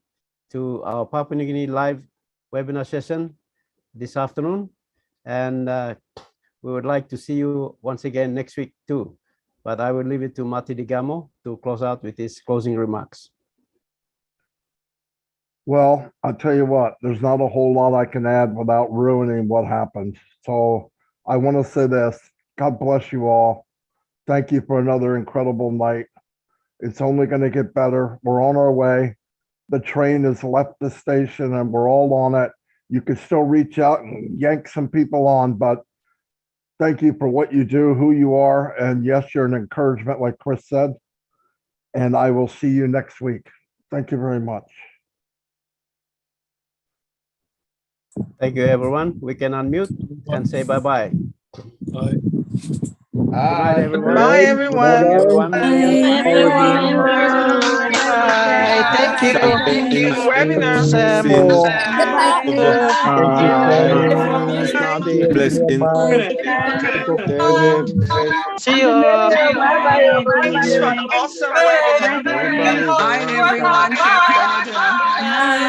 Speaker 2: to our Papua New Guinea live webinar session this afternoon. And we would like to see you once again next week too. But I will leave it to Mati Digamo to close out with his closing remarks.
Speaker 1: Well, I'll tell you what, there's not a whole lot I can add without ruining what happened. So I want to say this, God bless you all. Thank you for another incredible night. It's only going to get better. We're on our way. The train has left the station and we're all on it. You can still reach out and yank some people on, but thank you for what you do, who you are. And yes, you're an encouragement, like Chris said. And I will see you next week. Thank you very much.
Speaker 2: Thank you, everyone. We can unmute and say bye-bye.
Speaker 13: Bye.
Speaker 2: Good night, everyone.
Speaker 12: Bye, everyone.
Speaker 2: Everyone.
Speaker 12: Bye. Thank you. Good webinar.
Speaker 11: See you.
Speaker 12: Bye-bye. Thanks for an awesome webinar.
Speaker 14: Bye, everyone from Canada.
Speaker 10: Bye.